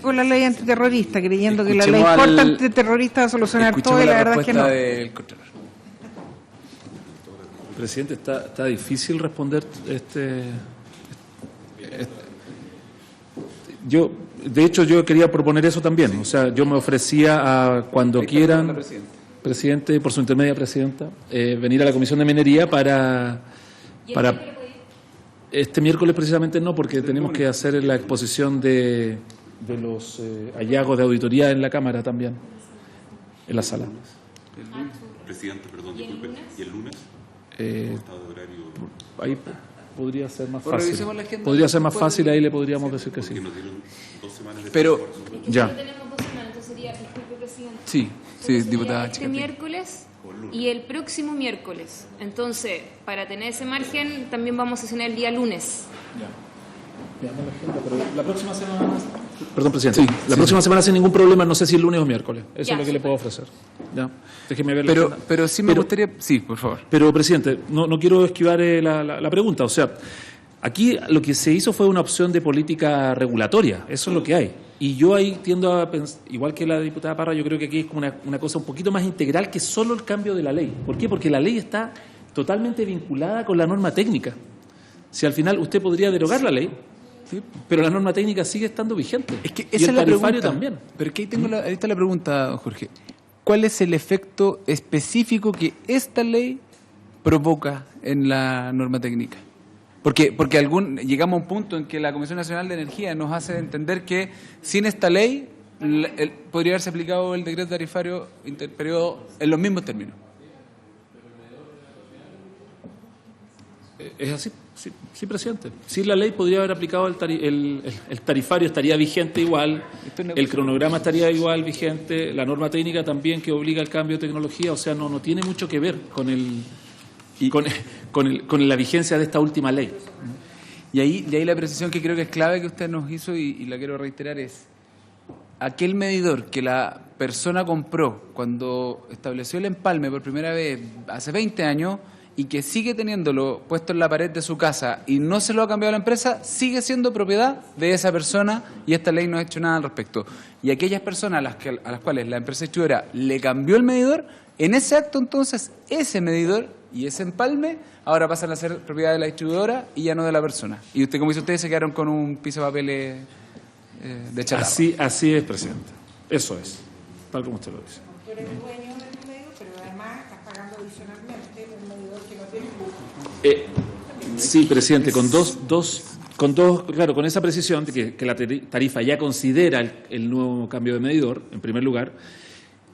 Con la ley antiterrorista, creyendo que la ley corta antiterrorista va a solucionar todo, y la verdad es que no. Presidente, está difícil responder de hecho, yo quería proponer eso también. O sea, yo me ofrecía a cuando quieran, presidente, por su intermedia presidenta, venir a la Comisión de Minería para este miércoles precisamente no, porque tenemos que hacer la exposición de los hallazgos de auditoría en la Cámara también, en la sala. Presidente, perdón, disculpe. ¿Y el lunes? Ahí podría ser más fácil. Podría ser más fácil, ahí le podríamos decir que sí. Porque nos dieron 2 semanas de Pero ya. No tenemos 2 semanas, entonces sería, disculpe, presidente. Sí, Solo sí, sería diputada este Chicapi. miércoles y el próximo miércoles. Entonces, para tener ese margen, también vamos a sesionar el día lunes. Pero la próxima semana... Perdón, presidente. La próxima semana sin ningún problema, no sé si el lunes o miércoles. Eso Ya, es lo que le puedo ofrecer. Ya. Déjeme ver la agenda. Pero sí me gustaría... Sí, por favor. Pero, presidente, no quiero esquivar la pregunta. O sea, aquí lo que se hizo fue una opción de política regulatoria. Eso es lo que hay. Y yo ahí tiendo a pensar, igual que la diputada Parra, yo creo que aquí es como una cosa un poquito más integral que solo el cambio de la ley. ¿Por qué? Porque la ley está totalmente vinculada con la norma técnica. Si al final usted podría derogar la ley, ¿sí?, pero la norma técnica sigue estando vigente. Es que y esa el es la tarifario pregunta. también. Pero que ahí está la pregunta, don Jorge. ¿Cuál es el efecto específico que esta ley provoca en la norma técnica? Porque llegamos a un punto en que la Comisión Nacional de Energía nos hace entender que sin esta ley podría haberse aplicado el decreto tarifario interperiodo en los mismos términos. Es así, sí, presidente. Si la ley podría haber aplicado el tarifario, estaría vigente igual, el cronograma estaría igual vigente, la norma técnica también que obliga al cambio de tecnología, o sea, no tiene mucho que ver con la vigencia de esta última ley. Y ahí la precisión que creo que es clave que usted nos hizo y la quiero reiterar es: aquel medidor que la persona compró cuando estableció el empalme por primera vez hace 20 años y que sigue teniéndolo puesto en la pared de su casa y no se lo ha cambiado la empresa, sigue siendo propiedad de esa persona y esta ley no ha hecho nada al respecto. Y aquellas personas a las cuales la empresa distribuidora le cambió el medidor, en ese acto entonces ese medidor y ese empalme ahora pasan a ser propiedad de la distribuidora y ya no de la persona. Y usted, como dice usted, se quedaron con un piso de papel de chatarra. Así es, presidente. Eso es, tal como usted lo dice. Tú eres dueño del medidor, pero además estás pagando adicionalmente un medidor que no tiene. Sí, presidente, con dos, claro, con esa precisión de que la tarifa ya considera el nuevo cambio de medidor, en primer lugar,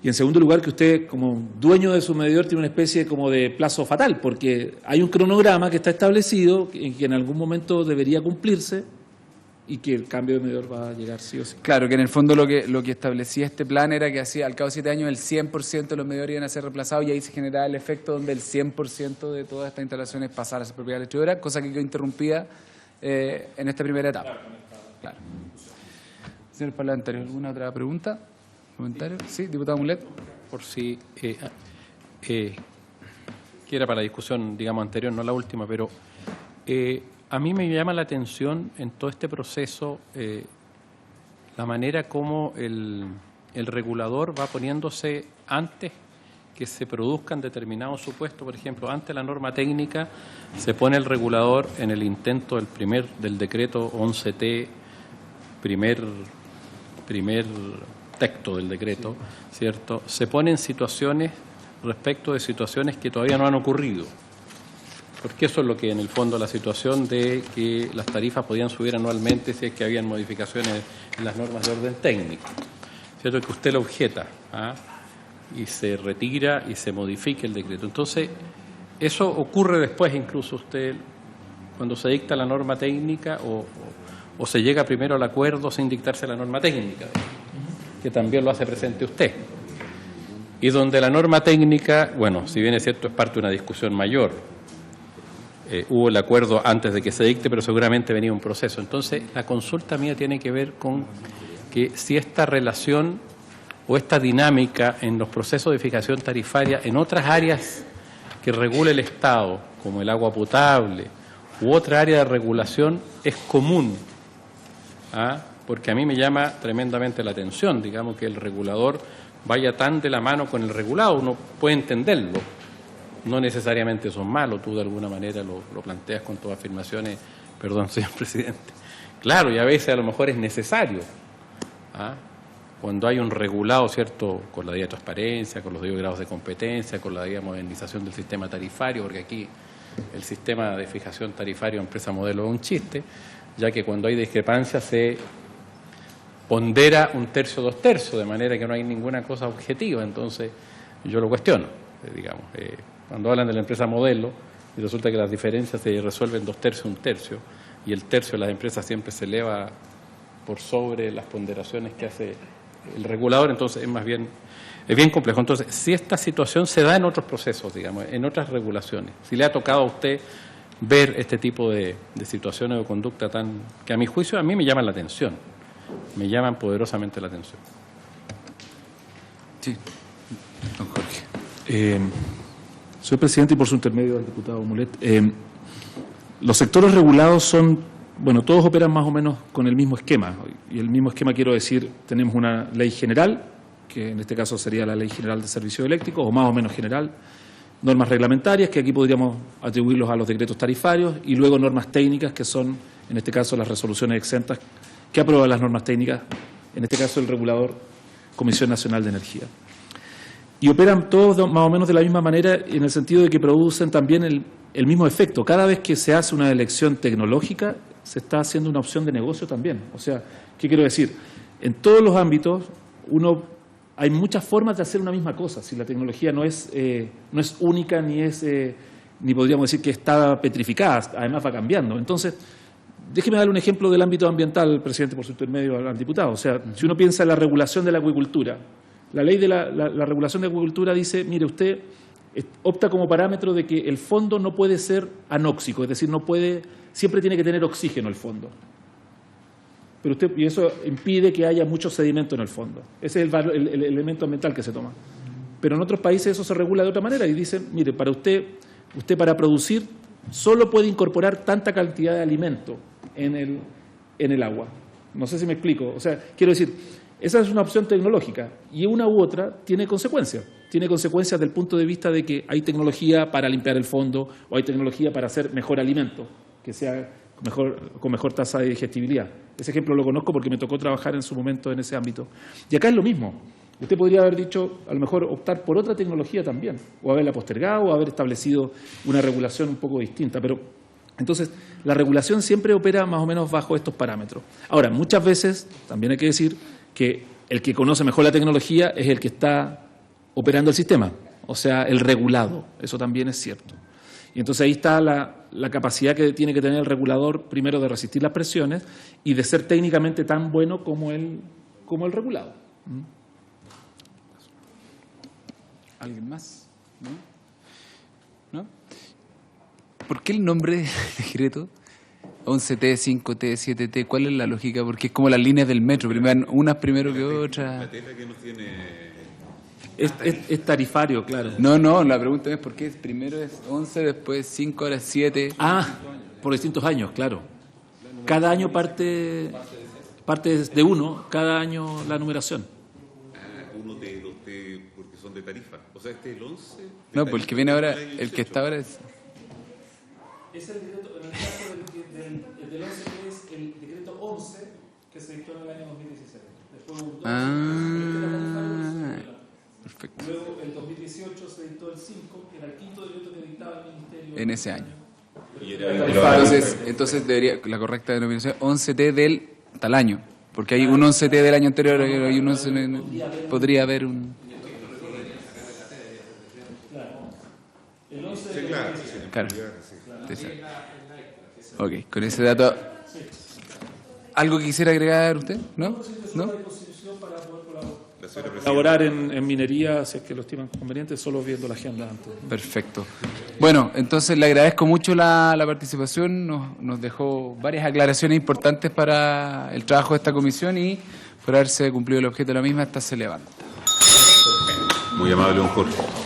y en segundo lugar que usted, como dueño de su medidor, tiene una especie como de plazo fatal, porque hay un cronograma que está establecido en que en algún momento debería cumplirse y que el cambio de medidor va a llegar sí o sí. Claro, que en el fondo lo que establecía este plan era que al cabo de 7 años el 100% de los medidores iban a ser reemplazados y ahí se generaba el efecto donde el 100% de todas estas instalaciones pasara a ser propiedad de la distribuidora, cosa que quedó interrumpida en esta primera etapa. Claro. Señor parlamentario, ¿alguna otra pregunta? ¿Comentario? Sí, diputado Mulet. Por si, que era para la discusión, digamos, anterior, no la última, pero a mí me llama la atención en todo este proceso la manera como el regulador va poniéndose antes que se produzcan determinados supuestos. Por ejemplo, ante la norma técnica se pone el regulador en el intento del decreto 11T, primer texto del decreto, ¿cierto? Se pone en situaciones respecto de situaciones que todavía no han ocurrido. Porque eso es lo que en el fondo la situación de que las tarifas podían subir anualmente si es que habían modificaciones en las normas de orden técnico. ¿Cierto? Que usted lo objeta y se retira y se modifica el decreto. Entonces, eso ocurre después incluso usted cuando se dicta la norma técnica o se llega primero al acuerdo sin dictarse la norma técnica, que también lo hace presente usted. Y donde la norma técnica, bueno, si bien es cierto, es parte de una discusión mayor, hubo el acuerdo antes de que se dicte, pero seguramente venía un proceso. Entonces, la consulta mía tiene que ver con que si esta relación o esta dinámica en los procesos de fijación tarifaria en otras áreas que regula el Estado, como el agua potable u otra área de regulación, es común. Porque a mí me llama tremendamente la atención, digamos, que el regulador vaya tan de la mano con el regulado. Uno puede entenderlo, no necesariamente son malos, tú de alguna manera lo planteas con tus afirmaciones, perdón, señor presidente. Claro, y a veces a lo mejor es necesario, cuando hay un regulado, ¿cierto?, con la ley de transparencia, con los 10 grados de competencia, con la modernización del sistema tarifario, porque aquí el sistema de fijación tarifario empresa modelo es un chiste, ya que cuando hay discrepancia se pondera 1/3, 2/3, de manera que no hay ninguna cosa objetiva. Entonces yo lo cuestiono, digamos, cuando hablan de la empresa modelo y resulta que las diferencias se resuelven 2/3, 1/3, y el tercio de las empresas siempre se eleva por sobre las ponderaciones que hace el regulador, entonces es bien complejo. Entonces, si esta situación se da en otros procesos, digamos, en otras regulaciones, si le ha tocado a usted ver este tipo de situaciones o conducta que a mi juicio a mí me llaman la atención, me llaman poderosamente la atención. Sí, don Jorge. Señor presidente, y por su intermedio al diputado Mulet, los sectores regulados son, bueno, todos operan más o menos con el mismo esquema, y el mismo esquema quiero decir, tenemos una ley general, que en este caso sería la Ley General de Servicios Eléctricos, o más o menos general, normas reglamentarias, que aquí podríamos atribuirlos a los decretos tarifarios, y luego normas técnicas, que son, en este caso, las resoluciones exentas, que aprueban las normas técnicas, en este caso el regulador Comisión Nacional de Energía. Y operan todos más o menos de la misma manera, en el sentido de que producen también el mismo efecto. Cada vez que se hace una elección tecnológica, se está haciendo una opción de negocio también. O sea, ¿qué quiero decir? En todos los ámbitos, hay muchas formas de hacer una misma cosa. Si la tecnología no es única ni podríamos decir que está petrificada, además va cambiando. Entonces, déjeme darle un ejemplo del ámbito ambiental, presidente, por su intermedio al diputado. O sea, si uno piensa en la regulación de la acuicultura, la ley de la regulación de acuicultura dice, mire, usted opta como parámetro de que el fondo no puede ser anóxico, es decir, siempre tiene que tener oxígeno el fondo. Y eso impide que haya mucho sedimento en el fondo. Ese es el elemento ambiental que se toma. Pero en otros países eso se regula de otra manera y dicen, mire, para usted para producir solo puede incorporar tanta cantidad de alimento en el agua. No sé si me explico. O sea, quiero decir, esa es una opción tecnológica y una u otra tiene consecuencias. Tiene consecuencias desde el punto de vista de que hay tecnología para limpiar el fondo o hay tecnología para hacer mejor alimento, que sea con mejor tasa de digestibilidad. Ese ejemplo lo conozco porque me tocó trabajar en su momento en ese ámbito. Y acá es lo mismo. Usted podría haber dicho, a lo mejor, optar por otra tecnología también, o haberla postergado, o haber establecido una regulación un poco distinta. Pero entonces, la regulación siempre opera más o menos bajo estos parámetros. Ahora, muchas veces, también hay que decir que el que conoce mejor la tecnología es el que está operando el sistema, o sea, el regulado. Eso también es cierto. Y entonces ahí está la capacidad que tiene que tener el regulador, primero, de resistir las presiones y de ser técnicamente tan bueno como el regulado. ¿Alguien más? ¿No? ¿Por qué el nombre del decreto? 11T, 5T, 7T, ¿cuál es la lógica? Porque es como las líneas del metro, unas primero que otras. La tela que no tiene... Es tarifario, claro. No, la pregunta es por qué primero es 11, después 5, ahora es 7. Por distintos años, claro. Cada año parte de uno, cada año la numeración. 1T, 2T, porque son de tarifa. O sea, este es el 11. No, pues el que viene ahora, el que está ahora es... Es el decreto, en el caso del 11, que es el decreto 11, que se dictó en el año 2016. Después hubo un 12, perfecto. Luego, el 2018 se dictó el 5, que era el quinto decreto que dictaba el Ministerio. En ese año. Y Entonces debería, la correcta denominación, 11T del tal año. Porque hay un 11T del año anterior, hay un 11, podría haber un... El 11 sí, claro. Claro. Ok, con ese dato, ¿algo que quisiera agregar usted? ¿No? Colaborar en minería, si es que lo estiman conveniente, solo viendo la agenda antes. Perfecto. Bueno, entonces le agradezco mucho la participación, nos dejó varias aclaraciones importantes para el trabajo de esta comisión y por haberse cumplido el objeto de la misma, esta se levanta. muy amable, don Jorge.